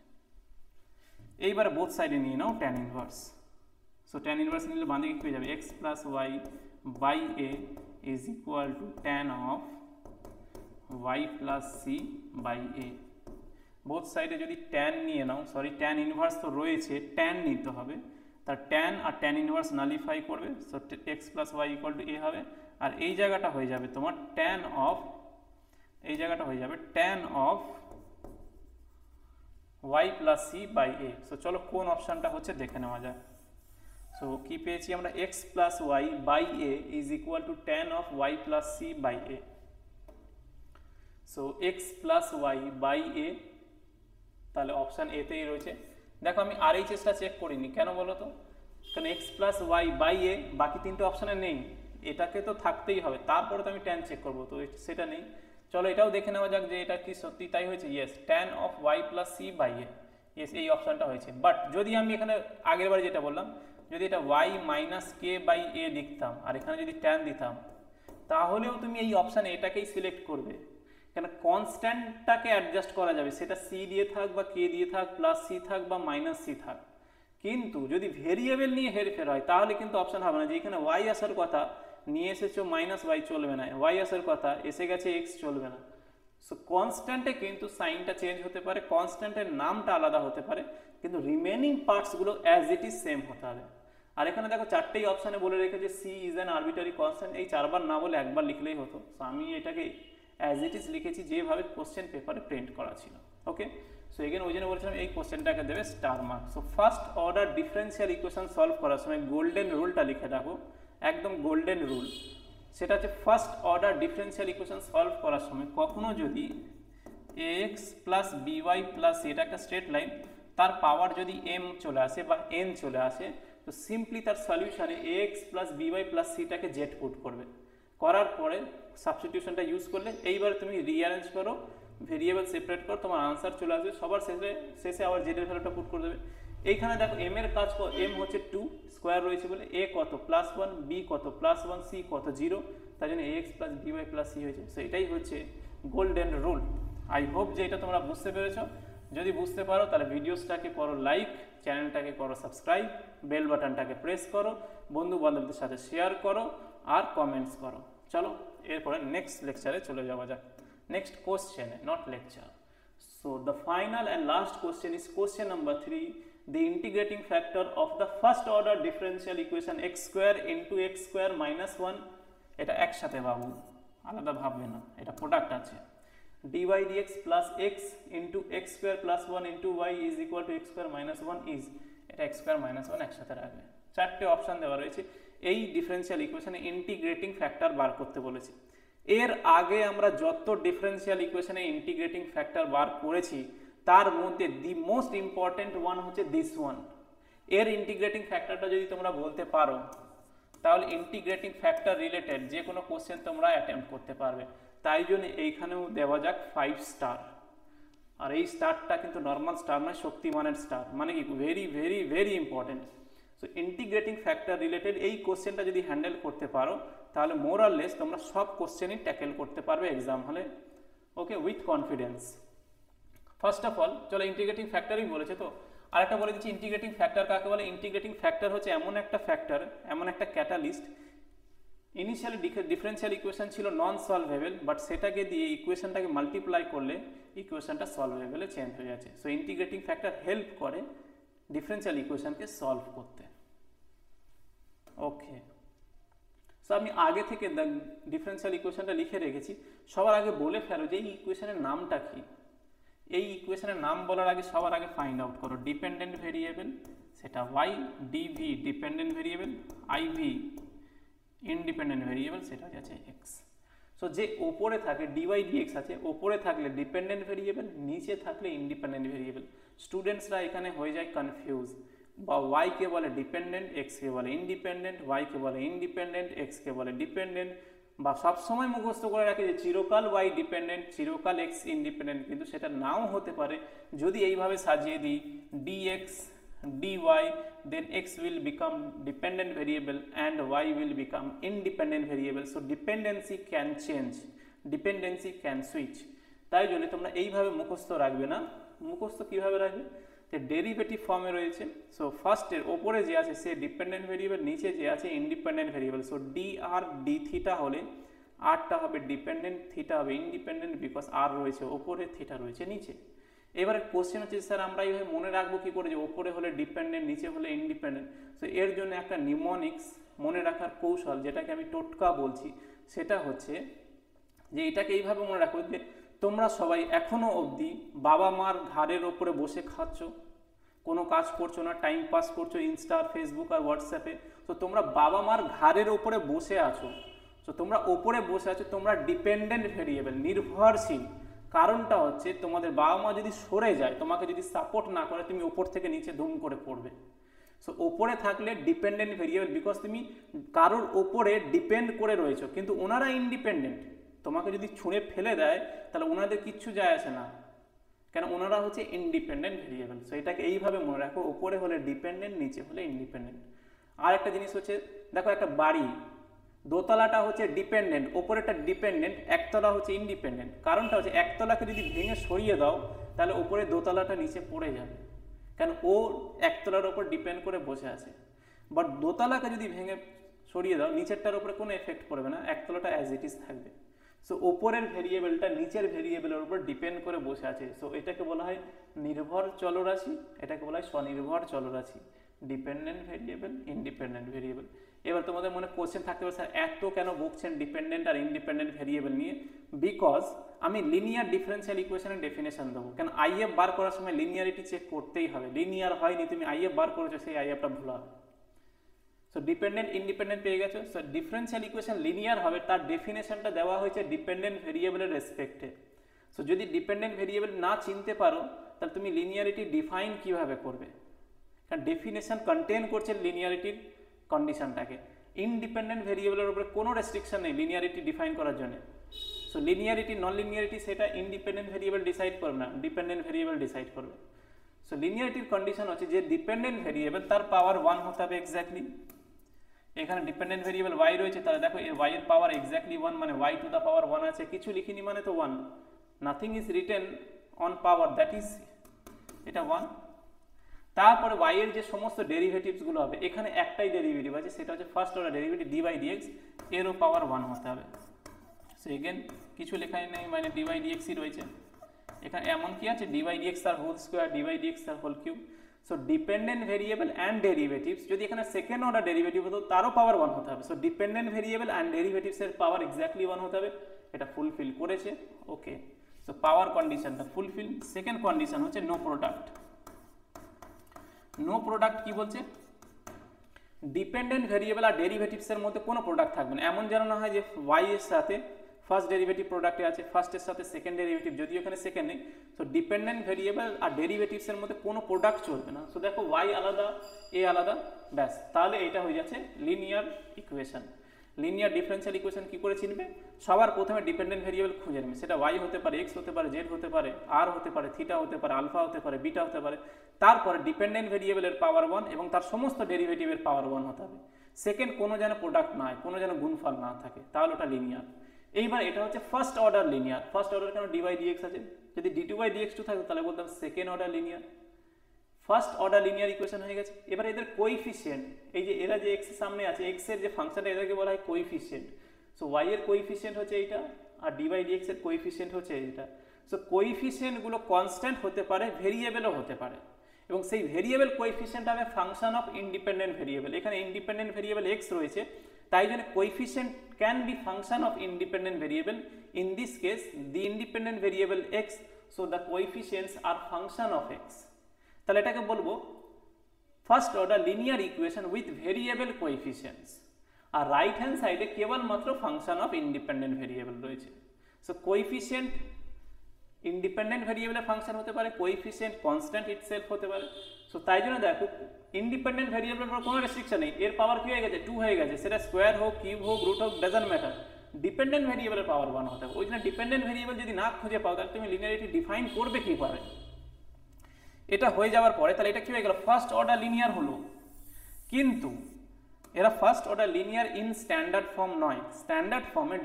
এইবার বোথ সাইডে নিয়ে নাও tan inverse. So tan inverse নিলে বাঁ দিকে কি হয়ে যাবে, x plus y by a is equal to tan of y plus c by a. Both সাইডে যদি ট্যান নিয়ে নাও, সরি ট্যান ইনভার্স তো রয়েছে, ট্যান নিতে হবে, তার ট্যান আর ট্যান ইনভার্স নালিফাই করবে, so x plus y equal to a হবে। আর এই জায়গাটা হয়ে যাবে তোমার ট্যান অফ, এই জায়গাটা হয়ে যাবে tan of y plus c by a. So চলো কোন অপশানটা হচ্ছে দেখে নেওয়া যায়। সো কি পেয়েছি আমরা, x plus y by a is equal to tan of y plus c by a. So x plus y by a, তাহলে অপশান এতেই রয়েছে। দেখো আমি আরএইচএসটা চেক করিনি, কেন বলো তো, কারণ এক্স প্লাস ওয়াই বাই এ বাকি তিনটে অপশানে নেই, এটাকে তো থাকতেই হবে, তারপরে তো আমি ট্যান চেক করবো, তো সেটা নেই। চলো এটাও দেখে নেওয়া যাক যে এটা কি সত্যি তাই হয়েছে। Yes, tan of y plus c by a, yes এই অপশানটা হয়েছে। বাট যদি আমি এখানে আগের বার যেটা বললাম, যদি এটা ওয়াই মাইনাস কে বাই এ লিখতাম আর এখানে যদি ট্যান দিতাম, তাহলেও তুমি এই অপশানে এটাকেই সিলেক্ট করবে, কেন কনস্ট্যান্টটাকে অ্যাডজাস্ট করা যাবে, সেটা সি দিয়ে থাক বা কে দিয়ে থাক, প্লাস সি থাক বা মাইনাস সি থাক। কিন্তু যদি ভেরিয়েবল নিয়ে হেরফের হয় তাহলে কিন্তু অপশান হবে না, যে এখানে ওয়াই আসার কথা নিয়ে এসেছো মাইনাস ওয়াই চলবে না, ওয়াই আসার কথা এসে গেছে এক্স চলবে না। সো কনস্ট্যান্টে কিন্তু সাইনটা চেঞ্জ হতে পারে, কনস্ট্যান্টের নামটা আলাদা হতে পারে, কিন্তু রিমেনিং পার্টসগুলো অ্যাজ ইট ইজ সেম হতে হবে। আর এখানে দেখো চারটেই অপশানে বলে রেখেছে c is an arbitrary constant, এই চারবার না বলে একবার লিখলেই হতো। সো আমি এটাকে অ্যাজ ইট ইজ লিখেছি যেভাবে কোশ্চেন পেপারে প্রিন্ট করা ছিল। ওকে, সো এগেন ওই জন্য বলছিলাম এই কোশ্চেনটাকে দেবে star mark. So first order differential equation solve করার সময় গোল্ডেন রুলটা লিখে রাখো, একদম গোল্ডেন রুল। সেটা হচ্ছে first order differential equation solve করার সময় কখনো যদি এক্স প্লাস বিওয়াই প্লাস, এটা একটা স্ট্রেট লাইন, তার পাওয়ার যদি এম চলে আসে বা এন চলে আসে, তো সিম্পলি তার সলিউশনে এক্স প্লাস বিওয়াই প্লাস সিটাকে জেড পুট করবে, করার পরে সাবস্টিটিউশনটা ইউজ করলে এইবার তুমি রিঅ্যারেঞ্জ করো, ভেরিয়েবল সেপারেট করো, তোমার আনসার চলে আসবে। সবার শেষে আবার জেডের ভ্যালুটা পুট করে দেবে। এইখানে দেখো এম এর কাজ, এম হচ্ছে 2 স্কোয়ার রয়েছে বলে এ কত +1, বি কত +1, সি কত 0, তাই জন্য x plus b y plus c হয়েছে। সো এটাই হচ্ছে গোল্ডেন রুল। আই হোপ যে এটা তোমরা বুঝতে পেরেছো। যদি বুঝতে পারো তাহলে ভিডিওসটাকে করো লাইক, চ্যানেলটাকে করো সাবস্ক্রাইব, বেল বাটনটাকে প্রেস করো, বন্ধু বান্ধবদের সাথে শেয়ার করো আর কমেন্টস করো। চলো এরপরে নেক্সট লেকচারে চলে যাওয়া যাক, নেক্সট কোশ্চেনে, not lecture. So the final and last question is question number 3, the integrating factor of the first order differential equation x square into x square minus 1, এটা একসাথে ভাবো, আলাদা ভাববে না, এটা প্রোডাক্ট আছে, dy dx plus x into x square plus 1 into y is equal to x square minus 1 is, এটা x square minus 1 একসাথে রাখবে। চারটে অপশান দেওয়া রয়েছে, এই ডিফারেন্সিয়াল ইকুয়েশনে ইন্টিগ্রেটিং ফ্যাক্টর বার করতে বলেছি। এর আগে আমরা যত ডিফারেন্সিয়াল ইকুয়েশনে ইন্টিগ্রেটিং ফ্যাক্টর বার করেছি তার মধ্যে দি মোস্ট ইম্পর্টেন্ট ওয়ান হচ্ছে দিস ওয়ান। এর ইন্টিগ্রেটিং ফ্যাক্টরটা যদি তোমরা বলতে পারো তাহলে ইন্টিগ্রেটিং ফ্যাক্টর রিলেটেড যে কোনো কোশ্চেন তোমরা অ্যাটেম্প্ট করতে পারবে। তাই জন্য এইখানেও দেওয়া যাক 5 স্টার। আর এই স্টারটা কিন্তু নর্মাল স্টার নয়, শক্তিমানের স্টার, মানে কি very very very important. So integrating factor related এই কোশ্চেনটা যদি হ্যান্ডেল করতে পারো তাহলে মোর আর লেস তোমরা সব কোশ্চেনই ট্যাকেল করতে পারবে এক্সাম হলে। Okay, with confidence. First of all চলো ইন্টিগ্রেটিং ফ্যাক্টরই বলেছে, তো আরেকটা বলে দিচ্ছি ইন্টিগ্রেটিং ফ্যাক্টর কাকে বলে। ইন্টিগ্রেটিং ফ্যাক্টর হচ্ছে এমন একটা ফ্যাক্টর, এমন একটা ক্যাটালিস্ট, ইনিশিয়ালি ডিফারেন্সিয়াল ইকুয়েশন ছিল নন সলভেবল, বাট সেটাকে দিয়ে ইকুয়েশনটাকে মাল্টিপ্লাই করলে ইকুয়েশনটা সলভেবলে চেঞ্জ হয়ে যাচ্ছে। সো ইন্টিগ্রেটিং ফ্যাক্টর হেল্প করে ডিফারেন্সিয়াল ইকুয়েশনকে সলভ করতে। ওকে, সো আমি আগে থেকে ডিফারেন্সিয়াল ইকুয়েশনটা লিখে রেখেছি, সবার আগে বলে ফেলো যে এই ইকুয়েশনের নামটা কি। এই ইকুয়েশনের নাম বলার আগে সবার আগে ফাইন্ড আউট করো ডিপেন্ডেন্ট ভেরিয়েবল, সেটা y, dv dependent variable, iv independent variable, সেটা হচ্ছে x। সো যে ওপরে থাকে dy dx আছে, ওপরে থাকলে ডিপেন্ডেন্ট ভেরিয়েবল, নিচে থাকলে ইন্ডিপেন্ডেন্ট ভেরিয়েবল। স্টুডেন্টসরা এখানে হয়ে যায় কনফিউজ, বা y কে বলে ডিপেন্ডেন্ট, x কে বলে ইন্ডিপেন্ডেন্ট, y কে বলে ইন্ডিপেন্ডেন্ট, x কে বলে ডিপেন্ডেন্ট, বা সবসময় মুখস্থ করে রাখে যে চিরকাল y ডিপেন্ডেন্ট, চিরকাল x ইন্ডিপেন্ডেন্ট, কিন্তু সেটা নাও হতে পারে। যদি এইভাবে সাজিয়ে দিই dx dy, then x will become dependent variable and y will become independent variable. So dependency can change, dependency can switch. তাই জন্য তোমরা এইভাবে মুখস্থ রাখবে না। মুখস্থ কিভাবে রাখবে, যে ডেরিভেটিভ ফর্মে রয়েছে। সো ফার্স্টের ওপরে যে আছে সে ডিপেন্ডেন্ট ভেরিয়েবল, নিচে যে আছে ইন্ডিপেন্ডেন্ট ভেরিয়েবল। সো ডি আর ডি থিটা হলে আরটা হবে ডিপেন্ডেন্ট, থিটা হবে ইন্ডিপেন্ডেন্ট, বিকজ আর রয়েছে ওপরে, থিটা রয়েছে নিচে। এবারে কোশ্চেন হচ্ছে স্যার আমরা এইভাবে মনে রাখবো কি করে যে ওপরে হলে ডিপেন্ডেন্ট নিচে হলে ইন্ডিপেন্ডেন্ট। তো এর জন্য একটা নিউমনিক্স মনে রাখার কৌশল যেটাকে আমি টোটকা বলছি, সেটা হচ্ছে যে এটাকে এইভাবে মনে রাখো যে তোমরা সবাই এখনো অবধি বাবা মার ঘাড়ের ওপরে বসে খাচ্ছ, কোনো কাজ করছো না, টাইম পাস করছো ইনস্টা ফেসবুক আর হোয়াটসঅ্যাপে। তো তোমরা বাবা মার ঘাড়ের ওপরে বসে আছো। তো তোমরা ওপরে বসে আছো, তোমরা ডিপেন্ডেন্ট ভেরিয়েবল, নির্ভরশীল। কারণটা হচ্ছে তোমাদের বাবা মা যদি সরে যায়, তোমাকে যদি সাপোর্ট না করে, তুমি ওপর থেকে নিচে ধুম করে পড়বে। সো ওপরে থাকলে ডিপেন্ডেন্ট ভেরিয়েবল, বিকজ তুমি কারোর ওপরে ডিপেন্ড করে রয়েছো, কিন্তু ওনারা ইন্ডিপেন্ডেন্ট। তোমাকে যদি ছুঁড়ে ফেলে দেয় তাহলে ওনাদের কিচ্ছু যায় আসে না, কেন ওনারা হচ্ছে ইন্ডিপেন্ডেন্ট ভেরিয়েবল। সো এটাকে এইভাবে মনে রাখো, ওপরে হলে ডিপেন্ডেন্ট নিচে হলে ইন্ডিপেন্ডেন্ট। আর একটা জিনিস হচ্ছে দেখো, একটা বাড়ি দোতলাটা হচ্ছে ডিপেন্ডেন্ট, ওপরেটা ডিপেন্ডেন্ট, একতলা হচ্ছে ইন্ডিপেন্ডেন্ট। কারণটা হচ্ছে একতলাকে যদি ভেঙে সরিয়ে দাও তাহলে ওপরে দোতলাটা নিচে পড়ে যাবে, কেন ও একতলার ওপর ডিপেন্ড করে বসে আছে। বাট দোতলাকে যদি ভেঙে সরিয়ে দাও নিচেরটার উপরে কোনো এফেক্ট পড়বে না, একতলাটা অ্যাজ ইট ইজ থাকবে। সো ওপরের ভেরিয়েবলটা নিচের ভেরিয়েবলের উপর ডিপেন্ড করে বসে আছে। সো এটাকে বলা হয় নির্ভর চলরাশি, এটাকে বলা হয় স্বনির্ভর চলরাশি, ডিপেন্ডেন্ট ভেরিয়েবল, ইন্ডিপেন্ডেন্ট ভেরিয়েবল। এবার তোমাদের মনে কোশ্চেন থাকতে পারে স্যার এত কেন বকছেন ডিপেন্ডেন্ট আর ইন্ডিপেন্ডেন্ট ভেরিয়েবল নিয়ে? বিকজ আমি লিনিয়ার ডিফারেন্সিয়াল ইকুয়েশনের ডেফিনেশন দেবো। কেন আইএফ বার করার সময় লিনিয়ারিটি চেক করতেই হবে, লিনিয়ার হয়নি তুমি আইএফ বার করেছো সেই আইএফটা ভুল হবে। সো ডিপেন্ডেন্ট ইন্ডিপেন্ডেন্ট পেয়ে গেছো। সো ডিফারেন্সিয়াল ইকুয়েশন লিনিয়ার হবে, তার ডেফিনেশনটা দেওয়া হয়েছে ডিপেন্ডেন্ট ভেরিয়েবলের রেসপেক্টে। সো যদি ডিপেন্ডেন্ট ভেরিয়েবল না চিনতে পারো তাহলে তুমি লিনিয়ারিটি ডিফাইন কিভাবে করবে? কারণ ডেফিনেশন কন্টেন করছে লিনিয়ারিটির কন্ডিশনটাকে। ইনডিপেন্ডেন্ট ভেরিয়েবলের উপরে কোনো রেস্ট্রিকশন নেই লিনিয়ারিটি ডিফাইন করার জন্য। সো লিনিয়ারিটি নন লিনিয়ারিটি সেটা ইনডিপেন্ডেন্ট ভেরিয়েবল ডিসাইড করবে না, ডিপেন্ডেন্ট ভেরিয়েবল ডিসাইড করবে। সো লিনিয়ারিটির কন্ডিশন হচ্ছে যে ডিপেন্ডেন্ট ভেরিয়েবল তার পাওয়ার 1 হতে হবে এক্স্যাক্টলি। এখানে ডিপেন্ডেন্ট ভেরিয়েবল y রয়েছে, তাহলে দেখো এর y এর পাওয়ার এক্স্যাক্টলি 1, মানে y টু দা পাওয়ার 1 আছে, কিছু লিখিনি মানে তো 1, nothing is written on power, that is এটা 1। তারপরে y এর যে সমস্ত ডেরিভেটিভস গুলো হবে, এখানে একটাই ডেরিভেটিভ আছে, সেটা হচ্ছে first order derivative dy dx, এরও পাওয়ার 1 হতে হবে। সো এগেন কিছু লেখাই নেই, মানে dy dx ই রয়েছে। এখানে এমন কি আছে dy dx তার হোল স্কয়ার, dy dx তার whole cube. So dependent variable and derivatives, যদি এখানে সেকেন্ড অর্ডার ডেরিভেটিভ হতো তারও পাওয়ার 1 হতে হবে। So dependent variable and derivatives এর পাওয়ার এক্স্যাক্টলি 1 হতে হবে, এটা ফুলফিল করেছে। ওকে, সো পাওয়ার কন্ডিশনটা ফুলফিল। সেকেন্ড কন্ডিশন হচ্ছে নো প্রোডাক্ট। নো প্রোডাক্ট কি বলছে? ডিপেন্ডেন্ট ভেরিয়েবল আর ডেরিভেটিভস এর মধ্যে কোনো প্রোডাক্ট থাকবে না। এমন যেন না হয় যে y এর সাথে ফার্স্ট ডেরিভেটিভ প্রোডাক্টে আছে, ফার্স্টের সাথে সেকেন্ড ডেরিভেটিভ, যদিও এখানে সেকেন্ড নেই। সো ডিপেন্ডেন্ট ভেরিয়েবল আর ডেরিভেটিভস এর মধ্যে কোনো প্রোডাক্ট চলবে না। সো দেখো y আলাদা, a আলাদা, ব্যাস, তাহলে এটা হয়ে যাচ্ছে linear equation. Linear differential equation কি করে চিনবে? সবার প্রথমে ডিপেন্ডেন্ট ভেরিয়েবল খুঁজে নেবে, সেটা y হতে পারে, x হতে পারে, z হতে পারে, r হতে পারে, থিটা হতে পারে, আলফা হতে পারে, বিটা হতে পারে। তারপরে ডিপেন্ডেন্ট ভেরিয়েবলের পাওয়ার 1 এবং তার সমস্ত ডেরিভেটিভের পাওয়ার 1 হতে হবে। সেকেন্ড কোনো যেন প্রোডাক্ট না হয়, কোনো যেন গুণফল না থাকে, তাহলে ওটা লিনিয়ার। এইবার এটা হচ্ছে first order linear. First order কেন dy dx আছে, যদি d2 dx2 থাকতো তাহলে বলতাম second order linear. First order linear equation হয়ে গেছে। এবার এদের কোইফিশিয়েন্ট, এই যে এরা যে x এর সামনে আছে, x এর যে ফাংশনটা, এটাকে বলা হয় কোইফিশিয়েন্ট। সো y এর কোইফিশিয়েন্ট হচ্ছে এইটা, আর dy dx এর কোইফিশিয়েন্ট হচ্ছে এইটা। সো কোইফিশিয়েন্ট গুলো কনস্ট্যান্ট হতে পারে, ভেরিয়েবলও হতে পারে, এবং সেই ভেরিয়েবল কোইফিশিয়েন্ট হবে ফাংশন অফ ইন্ডিপেন্ডেন্ট ভেরিয়েবল। এখানে ইন্ডিপেন্ডেন্ট ভেরিয়েবল x রয়েছে, তাই জন্য coefficient can be function of independent variable. In this case the independent variable x, so the coefficients are function of x। তাহলে এটাকে বলবো first order linear equation with variable coefficients. আর right hand সাইডে কেবলমাত্র function of independent variable রয়েছে। So coefficient independent ভেরিয়েবলের function হতে পারে, কোইফিশিয়েন্ট কনস্ট্যান্ট ইটসেলফ হতে পারে। সো তাই জন্য দেখো ইন্ডিপেন্ডেন্ট ভেরিয়েবলের উপর কোনো রেস্ট্রিকশন নেই, এর পাওয়ার কি হয়ে গেছে 2 হয়ে গেছে, সেটা স্কোয়ার হোক, কিউব হোক, রুট হোক, ডাজন্ট ম্যাটার। ডিপেন্ডেন্ট ভেরিয়েবলের পাওয়ার 1 হতে হবে। ওইখানে ডিপেন্ডেন্ট ভেরিয়েবল যদি না খুঁজে পাও তাহলে তুমি লিনিয়ারিটি ডিফাইন করবে কিভাবে? এটা হয়ে যাওয়ার পরে তাহলে এটা কি হয়ে গেল, ফার্স্ট অর্ডার লিনিয়ার হলো। কিন্তু এরা first order linear in standard form নয়। স্ট্যান্ডার্ড ফর্মে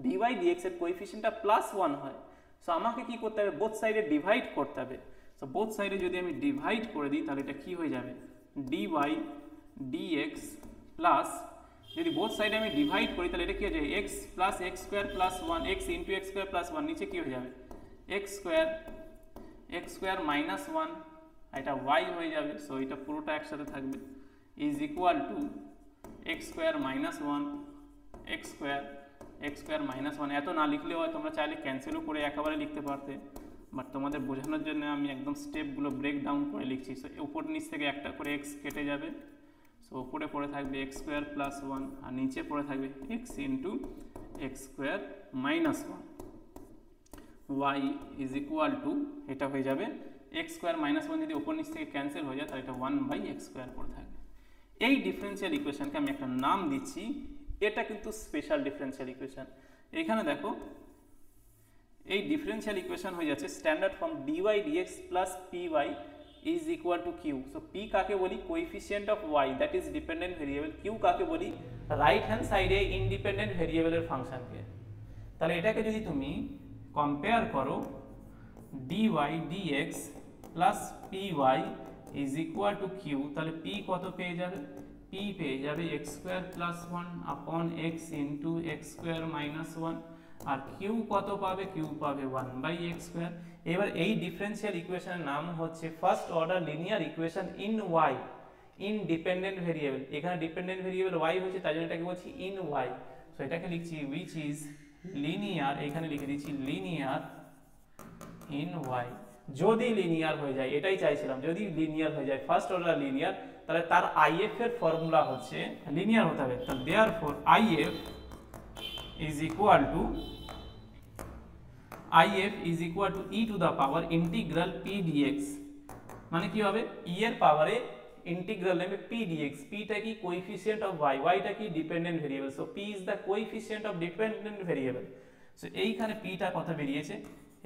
dy dx এর কোএফিসিয়েন্টটা +1 হয়। সো আমাকে কি করতে হবে, বোথ সাইডে ডিভাইড করতে হবে। সো বোথ সাইডে যদি আমি ডিভাইড করে দিই তাহলে এটা কি হয়ে যাবে, dy dx প্লাস, যদি বোথ সাইডে আমি ডিভাইড করি তাহলে এটা কি হয়ে যাবে, x + x² + 1, x * x² + 1, নিচে কি হয়ে যাবে x² x square minus one, এটা ওয়াই হয়ে যাবে, সো এটা পুরোটা একসাথে থাকবে, is equal to x square minus one x square minus one. এত না লিখলেও হয়, তোমরা চাইলে ক্যান্সেলও করে একেবারে লিখতে পারতে, বাট তোমাদের বোঝানোর জন্য আমি একদম স্টেপগুলো ব্রেক ডাউন করে লিখছি। সো উপর নিচ থেকে একটা করে এক্স কেটে যাবে, সো উপরে পড়ে থাকবে এক্স স্কোয়ার প্লাস ওয়ান, আর নিচে পড়ে থাকবে x into x square minus one, y is equal to এটা হয়ে যাবে এক্স স্কোয়ার মাইনাস ওয়ান। যদি উপর নিচ থেকে ক্যান্সেল হয়ে যায় তাহলে এটা ওয়ান বাই এক্স স্কোয়ার পড়ে থাকবে। এই ডিফারেন্সিয়াল ইকুয়েশনকে আমি একটা নাম দিচ্ছি, এটা কিন্তু স্পেশাল ডিফারেন্সিয়াল ইকুয়েশন। এখানে দেখো এই ডিফারেন্সিয়াল ইকুয়েশন হয়ে যাচ্ছে standard form d y d x plus p y is equal to q. So p কাকে বলি? Coefficient of y, that is dependent variable. Q কাকে বলি? রাইট হ্যান্ড সাইডে ইন্ডিপেন্ডেন্ট ভেরিয়েবলের ফাংশনকে। তাহলে এটাকে যদি তুমি কম্পেয়ার করো, d y d x plus p y is equal to q, তাহলে পি কত পেয়ে যাবে? পি পেয়ে যাবে x square plus one upon x into x square minus one, আর কিউ কত পাবে? কিউ পাবে ওয়ান বাই এক্স স্কোয়ার। এবার এই ডিফারেন্সিয়াল ইকুয়েশনের নাম হচ্ছে first order linear equation in y, in dependent variable. এখানে ডিপেন্ডেন্ট ভেরিয়েবল ওয়াই হচ্ছে, তাই জন্য এটাকে বলছি ইন ওয়াই। সো এটাকে লিখছি উইচ ইজ লিনিয়ার, এখানে লিখে দিচ্ছি লিনিয়ার ইন ওয়াই। যদি লিনিয়ার হয়ে যায়, এটাই চাইছিলাম, যদি লিনিয়ার হয়ে যায় ফার্স্ট অর্ডার লিনিয়ার, তাহলে তার আইএফ এর ফর্মুলা হচ্ছে লিনিয়ার হতে হবে। তাহলে therefore if is equal to e to the power integral p dx, মানে কি হবে? e এর পাওয়ারে ইন্টিগ্রাল নেবে p dx। p টা কি? কোএফিসিয়েন্ট অফ y, y টা কি? Dependent variable. So p is the coefficient of dependent variable। So এইখানে p টা কত বেরিয়েছে?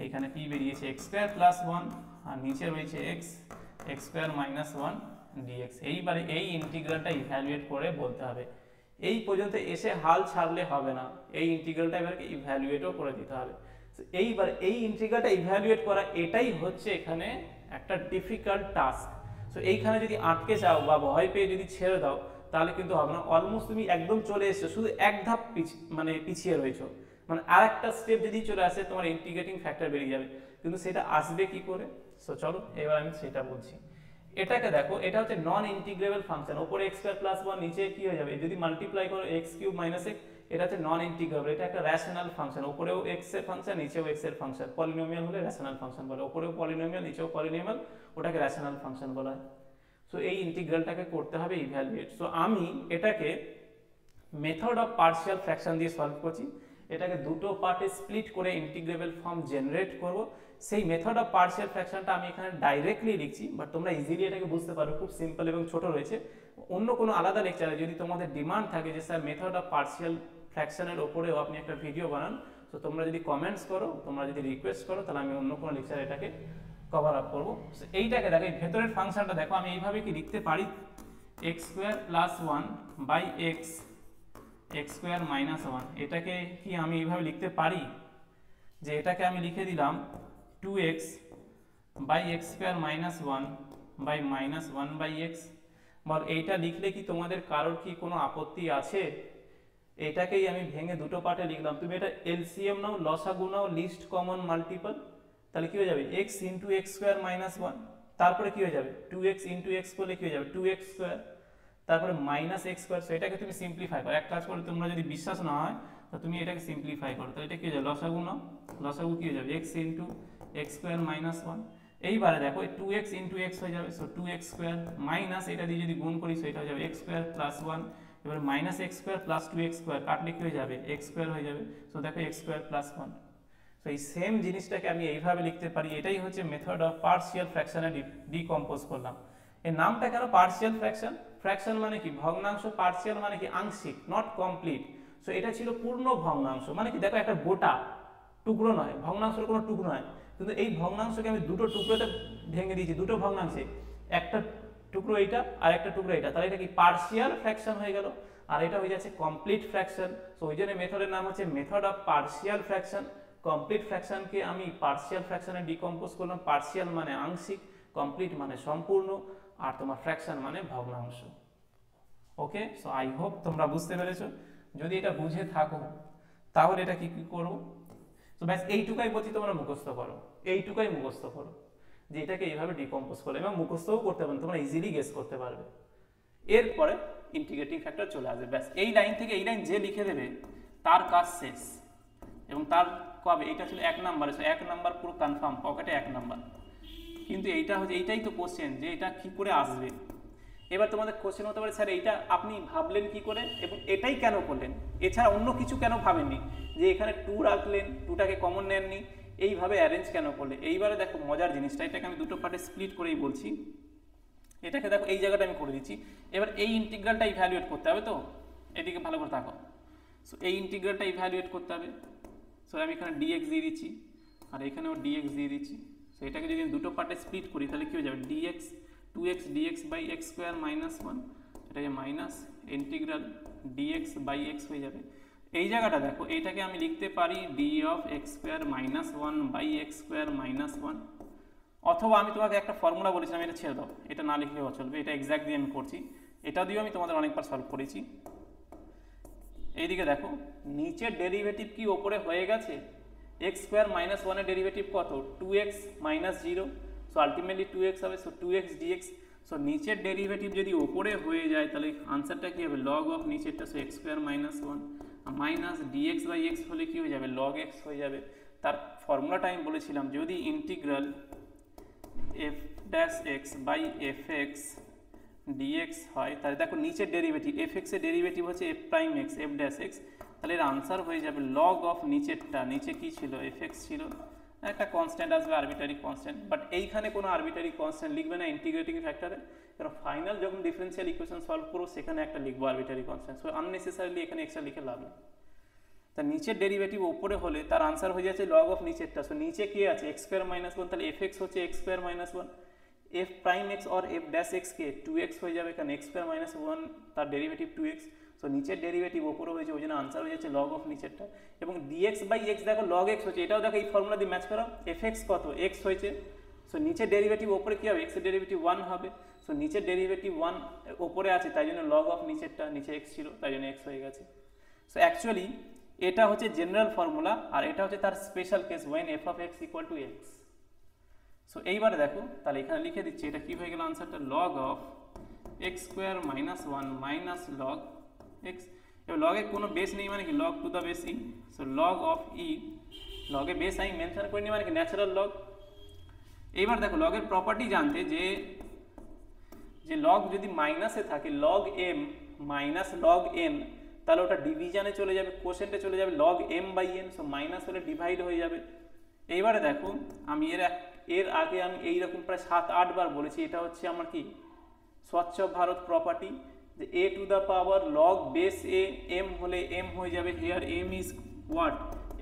এইখানে p বেরিয়েছে x স্কয়ার প্লাস 1, আর নিচে রয়েছে x স্কয়ার মাইনাস 1 dx। এইবারে এই ইন্টিগ্রালটা ইভ্যালুয়েট করে বলতে হবে। এই পর্যন্ত এসে হাল ছাড়লে হবে না, এই ইন্টিগ্রালটা এবারে ইভ্যালুয়েটও করে দিতে হবে। এইবার এই ইন্টিগ্রালটা ইভ্যালুয়েট করা, এটাই হচ্ছে এখানে একটা ডিফিকাল্ট টাস্ক। সো এইখানে যদি আটকে যাও বা ভয় পেয়ে যদি ছেড়ে দাও, তাহলে কিন্তু হবে না। অলমোস্ট তুমি একদম চলে এসেছো, শুধু এক ধাপ পিছিয়ে রয়েছো, মানে আরেকটা স্টেপ যদি চলে আসে তোমার ইন্টিগ্রেটিং ফ্যাক্টর বেরিয়ে যাবে, কিন্তু সেটা আসবে কি করে? সো চলো এবার আমি সেটা বলছি। এটাকে দেখো, এটা হচ্ছে নন ইন্টিগ্রেবল ফাংশন। উপরে x স্কয়ার প্লাস 1, নিচে কি হয়ে যাবে? যদি মাল্টিপ্লাই করো x কিউব মাইনাস x, এটা হচ্ছে নন ইন্টিগ্রেবল। এটা একটা রেশনাল ফাংশন, উপরেও x এর ফাংশন, নিচেও x এর ফাংশন। পলিনোমিয়াল হলে রেশনাল ফাংশন বলে, উপরেও পলিনোমিয়াল নিচেও পলিনোমিয়াল, ওটাকে রেশনাল ফাংশন বলা হয়। সো এই ইন্টিগ্রালটাকে করতে হবে ইভ্যালুয়েট। সো আমি এটাকে মেথড অফ পার্শিয়াল ফ্র্যাকশন দিয়ে সলভ করছি। এটাকে দুটো পার্টে স্প্লিট করে ইন্টিগ্রেবল ফর্ম জেনারেট করব। সেই মেথড অফ পার্শিয়াল ফ্র্যাকশনটা আমি এখানে ডাইরেক্টলি লিখছি, বাট তোমরা ইজিলি এটাকে বুঝতে পারো, খুব সিম্পল এবং ছোট রয়েছে। অন্য কোনো আলাদা লেকচারে যদি তোমাদের ডিমান্ড থাকে যে স্যার মেথড অফ পার্শিয়াল ফ্র্যাকশনের ওপরেও আপনি একটা ভিডিও বানান, তো তোমরা যদি কমেন্টস করো, তোমরা যদি রিকোয়েস্ট করো, তাহলে আমি অন্য কোনো লেকচারে এটাকে কভার আপ করবো। এইটাকে দেখো, এই ভেতরের ফাংশনটা দেখো, আমি এইভাবে কি লিখতে পারি? X square plus 1 by x square minus 1। এটাকে কি আমি এইভাবে লিখতে পারি যে এটাকে আমি লিখে দিলাম 2x by x square minus 1 by minus 1 by x. বল এইটা লিখলে কি তোমাদের কারোর কি কোনো আপত্তি আছে? এটাকেই আমি ভেঙে দুটো পার্টে লিখলাম। তুমি এটা এলসিএম নাও, লসাগু নাও, লিস্ট কমন মাল্টিপল, তাহলে কি হয়ে যাবে? x into x square minus 1, তারপরে কি হয়ে যাবে? 2x ইন্টু এক্স করলে কি হয়ে যাবে? 2x স্কোয়ার, তারপরে মাইনাস এক্স স্কোয়ার। সো এটাকে তুমি সিম্পলিফাই করো। এক কাজ করে, তোমরা যদি বিশ্বাস না হয় তো তুমি এটাকে সিম্পলিফাই করো। তো এটা কি হয়ে যাবে? লসাগু নাও, লসাগু কি হয়ে যাবে? x into x square minus 1। এইবারে দেখো 2x ইন্টু এক্স হয়ে যাবে, সো 2x স্কোয়ার মাইনাস এটা দিয়ে যদি গুণ করি, সো এটা হয়ে যাবে x স্কোয়ার প্লাস 1। এবার minus x square plus 2x square কাটলে কি হয়ে যাবে? x স্কোয়ার হয়ে যাবে। সো দেখো x স্কোয়ার প্লাস 1। সো এই সেম জিনিসটাকে আমি এইভাবে লিখতে পারি। এটাই হচ্ছে মেথড অফ পার্শিয়াল ফ্র্যাকশনে ডিকম্পোজ করলাম। এর নামটা কেন পার্শিয়াল ফ্র্যাকশন? ফ্র্যাকশন মানে কি? ভগ্নাংশ। পার্শিয়াল মানে কি? আংশিক, নট কমপ্লিট। সো এটা ছিল পূর্ণ ভগ্নাংশ, মানে কি দেখো একটা গোটা টুকরো নয়, ভগ্নাংশের কোনো টুকরো নয়, কিন্তু এই ভগ্নাংশকে আমি দুটো টুকরোতে ভেঙে দিয়েছি, দুটো ভগ্নাংশে, একটা টুকরো এইটা আর একটা টুকরো এইটা, তাহলে এটা কি পার্শিয়াল ফ্র্যাকশন হয়ে গেল, আর এটা হয়ে যাচ্ছে কমপ্লিট ফ্র্যাকশন। সো ওই জন্য মেথডের নাম হচ্ছে method of partial fraction. Complete ফ্র্যাকশনকে আমি পার্শিয়াল ফ্র্যাকশনে ডিকম্পোজ করলাম। পার্শিয়াল মানে আংশিক, কমপ্লিট মানে সম্পূর্ণ, আর তোমার ফ্র্যাকশন মানে ভগ্নাংশ। ওকে, সো আই হোপ তোমরা বুঝতে পেরেছো। যদি এটা বুঝে থাকো তাহলে এটা কি করবো? তো ব্যাস এইটুকাই বলছি, তোমরা মুখস্থ করো, এইটুকাই মুখস্থ করো। যে এটাকে এইভাবে ডিকম্পোজ করে, এবং মুখস্থও করতে পারবে, তোমরা ইজিলি গেস করতে পারবে। এরপরে ইন্টিগ্রেটিং ফ্যাক্টর চলে আসবে, ব্যাস এই লাইন থেকে এই লাইন যে লিখে দেবে তার কাজ শেষ। এবং তার কবে, এটা ছিল 1 নাম্বার, 1 নাম্বার পুরো কনফার্ম, পকেটে 1 নাম্বার। কিন্তু এইটা হচ্ছে, এইটাই তো কোশ্চেন যে এটা কি করে আসবে। এবার তোমাদের কোশ্চেন হতে পারে স্যার এইটা আপনি ভাবলেন কি করে এবং এটাই কেন করলেন, এছাড়া অন্য কিছু কেন ভাবেননি, যে এখানে 2 রাখলেন, 2টাকে কমন নেননি, এইভাবে অ্যারেঞ্জ কেন করলে। এইবারে দেখো মজার জিনিসটা, এটাকে আমি দুটো পার্টে স্প্লিট করেই বলছি। এটাকে দেখো এই জায়গাটা আমি করে দিচ্ছি। এবার এই ইন্টিগ্রালটা ইভ্যালুয়েট করতে হবে, তো এদিকে ভালো করে থাকো। সো এই ইন্টিগ্রালটা ইভ্যালুয়েট করতে হবে। সো আমি এখানে ডিএক্স দিয়ে দিচ্ছি আর এখানেও ডিএক্স দিয়ে দিচ্ছি। সো এটাকে যদি দুটো পার্টে স্প্লিট করি তাহলে কী হয়ে যাবে, d x 2x dx by x square minus 1, এটাকে minus integral d x by x হয়ে যাবে। এই জায়গাটা দেখো, এইটাকে আমি লিখতে পারি d of x square minus 1 by x square minus 1, অথবা আমি তোমাকে একটা ফর্মুলা বলেছিলাম, এটা ছেড়ে দাও, এটা না লিখলেও চলবে, এটা এক্স্যাক্ট দিয়ে আমি করছি, এটা দিয়েও আমি তোমাদের অনেকবার সলভ করেছি। এইদিকে দেখো নিচের ডেরিভেটিভ কি ওপরে হয়ে গেছে, এক্স স্কোয়ার মাইনাস 1-এর ডেরিভেটিভ কত, 2x minus 0, so ultimately 2x হবে, সো 2x dx। সো নিচের ডেরিভেটিভ যদি ওপরে হয়ে যায় তাহলে আনসারটা কী হবে, লগ অফ নিচেরটা, so x square minus 1 minus d x by x হলে কী হয়ে যাবে, লগ এক্স হয়ে যাবে। তার ফর্মুলাটা আমি বলেছিলাম, যদি integral f dash x by f x d x হয়, তাহলে দেখো নিচের ডেরিভেটিভ এফ এক্সের ডেরিভেটিভ হচ্ছে f prime x f dash x, তাহলে এর আনসার হয়ে যাবে লগ অফ নিচেরটা, নিচে কি ছিল এফ এক্স ছিল, একটা কনস্ট্যান্ট আসবে আরবিটারি কনস্ট্যান্ট, বাট এইখানে কোনো আরবিটারি কনস্ট্যান্ট লিখবে না ইন্টিগ্রেটিং ফ্যাক্টরে, কারণ ফাইনাল যখন ডিফারেন্সিয়াল ইকুয়েশন সলভ করো সেখানে একটা লিখবো আরবিটারি কনস্ট্যান্ট, সো আননেসেসারিলি এখানে এক্সট্রা লিখে লাভ নেই। তা নিচের ডেরিভেটিভ ওপরে হলে তার আনসার হয়ে যাচ্ছে লগ অফ নিচেরটা, সো নিচে কি আছে এক্স স্কোয়ার মাইনাস 1, তাহলে এফ এক্স হচ্ছে x square minus 1, F prime x or F dash x K 2x হয়ে যাবে, কারণ এক্স স্কোয়ার মাইনাস 1 তার ডেরিভেটিভ 2x, সো নিচের ডেরিভেটিভ ওপরে হয়েছে, ওই জন্য আনসার হয়ে যাচ্ছে লগ অফ নিচেরটা। এবং ডিএক্স বাই এক্স দেখো লগ এক্স হচ্ছে, এটাও দেখো এই ফর্মুলা দিয়ে ম্যাচ করো, এফ এক্স কত এক্স হয়েছে, সো নিচের ডেরিভেটিভ ওপরে কী হবে, এক্সের ডেরিভেটিভ 1 হবে, সো নিচের ডেরিভেটিভ 1 ওপরে আছে তাই জন্য লগ অফ নিচেরটা, নিচে এক্স ছিল তাই জন্য এক্স হয়ে গেছে। সো অ্যাকচুয়ালি এটা হচ্ছে জেনারেল ফর্মুলা আর এটা হচ্ছে তার special case when f of x equal to x. So এইবারে দেখো তাহলে এখানে লিখে দিচ্ছি, এটা কি হয়ে গেল আনসারটা, log of x square minus 1 minus log x. এবার লগের কোনো বেস নেই মানে কি, log to the base e, so log of e, লগে বেস আমি মেনশন করিনি মানে কি ন্যাচারাল লগ। এইবার দেখো লগের প্রপার্টি জানতে যে লগ যদি মাইনাসে থাকে log m minus log n, তাহলে ওটা ডিভিশনে চলে যাবে, কোশেন্টে চলে যাবে log m by n, so minus হলে ডিভাইড হয়ে যাবে। এইবারে দেখো আমি এর আগে আমি এইরকম প্রায় 7-8 বার বলেছি, এটা হচ্ছে আমার কি স্বচ্ছ ভারত প্রপার্টি, যে a to the power log base a m হলে এম হয়ে যাবে, here m is what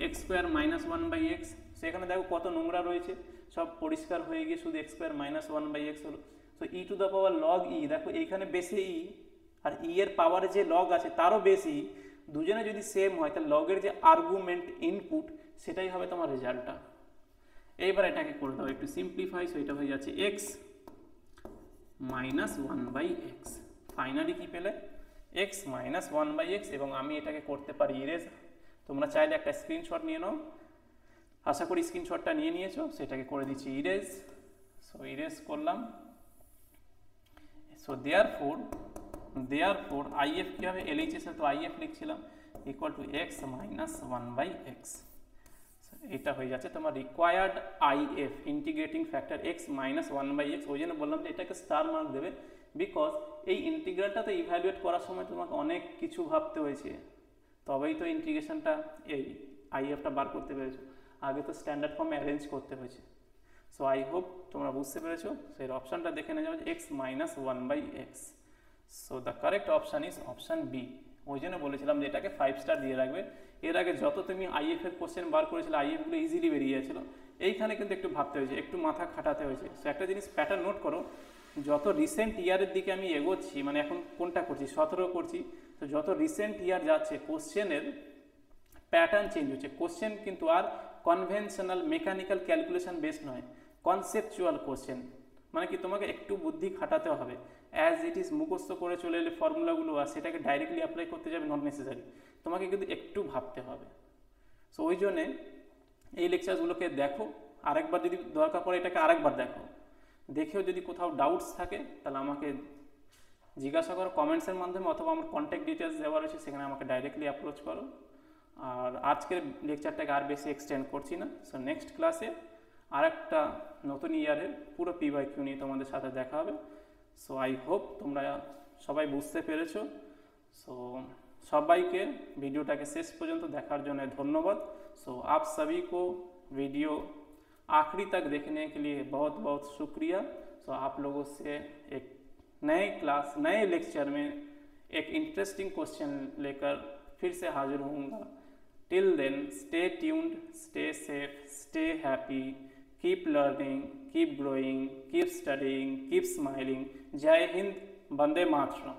x square minus 1 by x. সেখানে দেখো কত নোংরা রয়েছে, সব পরিষ্কার হয়ে গিয়ে শুধু x square minus 1 by x হলো। So e to the power log e, দেখো এইখানে বেসে ই আর ই এর পাওয়ারে যে লগ আছে তারও বেশি, দুজনে যদি সেম হয় তাহলে লগের যে আর্গুমেন্ট ইনপুট সেটাই হবে তোমার রেজাল্টটা। এইবার এটাকে করে দাও একটু সিম্পলিফাই, সো এটা হয়ে যাচ্ছে x minus 1 by x, finally কি পেলে এক্স মাইনাস 1 বাই এক্স। এবং আমি এটাকে করতে পারি ইরেজ, তোমরা চাইলে একটা স্ক্রিনশট নিয়ে নাও, আশা করি স্ক্রিনশটটা নিয়ে নিয়েছো, সেটাকে করে দিচ্ছি ইরেজ। সো ইরেজ করলাম, সো দেয়ারফোর আইএফ কী হবে, এলএইচএস তো আইএফ লিখছিলাম equal to x minus 1 by x. এটা হয়ে যাচ্ছে তোমার required IF integrating factor x minus 1 by x. ওই জন্য বললাম যে এটাকে স্টার মার্ক দেবে, বিকজ এই ইন্টিগ্রালটা তো ইভ্যালুয়েট করার সময় তোমাকে অনেক কিছু ভাবতে হয়েছে, তবেই তো ইন্টিগ্রেশনটা এই আইএফটা বার করতে পেরেছো, আগে তো স্ট্যান্ডার্ড ফর্মে অ্যারেঞ্জ করতে হয়েছে। সো আই হোপ তোমরা বুঝতে পেরেছো। সেই অপশানটা দেখে নেওয়া যাবে x minus 1 by x. So the correct option is option B. ওই জন্য বলেছিলাম যে এটাকে 5 স্টার দিয়ে রাখবে। এর আগে যত তুমি আইএফ এর কোশ্চেন বার করেছিলে আইএফগুলো ইজিলি বেরিয়ে যাচ্ছিল, এইখানে কিন্তু একটু ভাবতে হয়েছে, একটু মাথা খাটাতে হয়েছে। সো একটা জিনিস প্যাটার্ন নোট করো, যত রিসেন্ট ইয়ারের দিকে আমি এগোচ্ছি, মানে এখন কোনটা করছি 17 করছি, তো যত রিসেন্ট ইয়ার যাচ্ছে কোশ্চেনের প্যাটার্ন চেঞ্জ হচ্ছে। কোশ্চেন কিন্তু আর কনভেনশনাল মেকানিক্যাল ক্যালকুলেশন বেসড নয়, কনসেপচুয়াল কোশ্চেন, মানে কি তোমাকে একটু বুদ্ধি খাটাতে হবে। অ্যাজ ইট ইজ মুখস্থ করে চলে এলে ফর্মুলাগুলো আর সেটাকে ডাইরেক্টলি অ্যাপ্লাই করতে যাবে নট নেসেসারি, তোমাকে কিন্তু একটু ভাবতে হবে। সো ওই জন্যে এই লেকচারগুলোকে দেখো আরেকবার যদি দরকার পড়ে এটাকে আরেকবার দেখো, দেখেও যদি কোথাও ডাউটস থাকে তাহলে আমাকে জিজ্ঞাসা করো কমেন্টসের মাধ্যমে, অথবা আমার কন্ট্যাক্ট ডিটেলস দেওয়া রয়েছে, সেখানে আমাকে ডাইরেক্টলি অ্যাপ্রোচ করো। আর আজকের লেকচারটাকে আর বেশি এক্সটেন্ড করছি না। সো নেক্সট ক্লাসে আরেকটা নতুন ইয়ারের পুরো PYQ নিয়ে তোমাদের সাথে দেখা হবে। সো আই হোপ তোমরা সবাই বুঝতে পেরেছো। सो সবাইকে वीडियोটাকে শেষ পর্যন্ত দেখার জন্য धन्यवाद। सो आप सभी को वीडियो आखिरी तक देखने के लिए बहुत बहुत शुक्रिया। सो आप लोगों से एक नए क्लास नए लेक्चर में एक इंटरेस्टिंग क्वेश्चन लेकर फिर से हाजिर होऊंगा। Till then stay tuned, stay safe, stay happy, keep learning, keep growing, keep studying, keep smiling. जय हिंद, वंदे मातरम।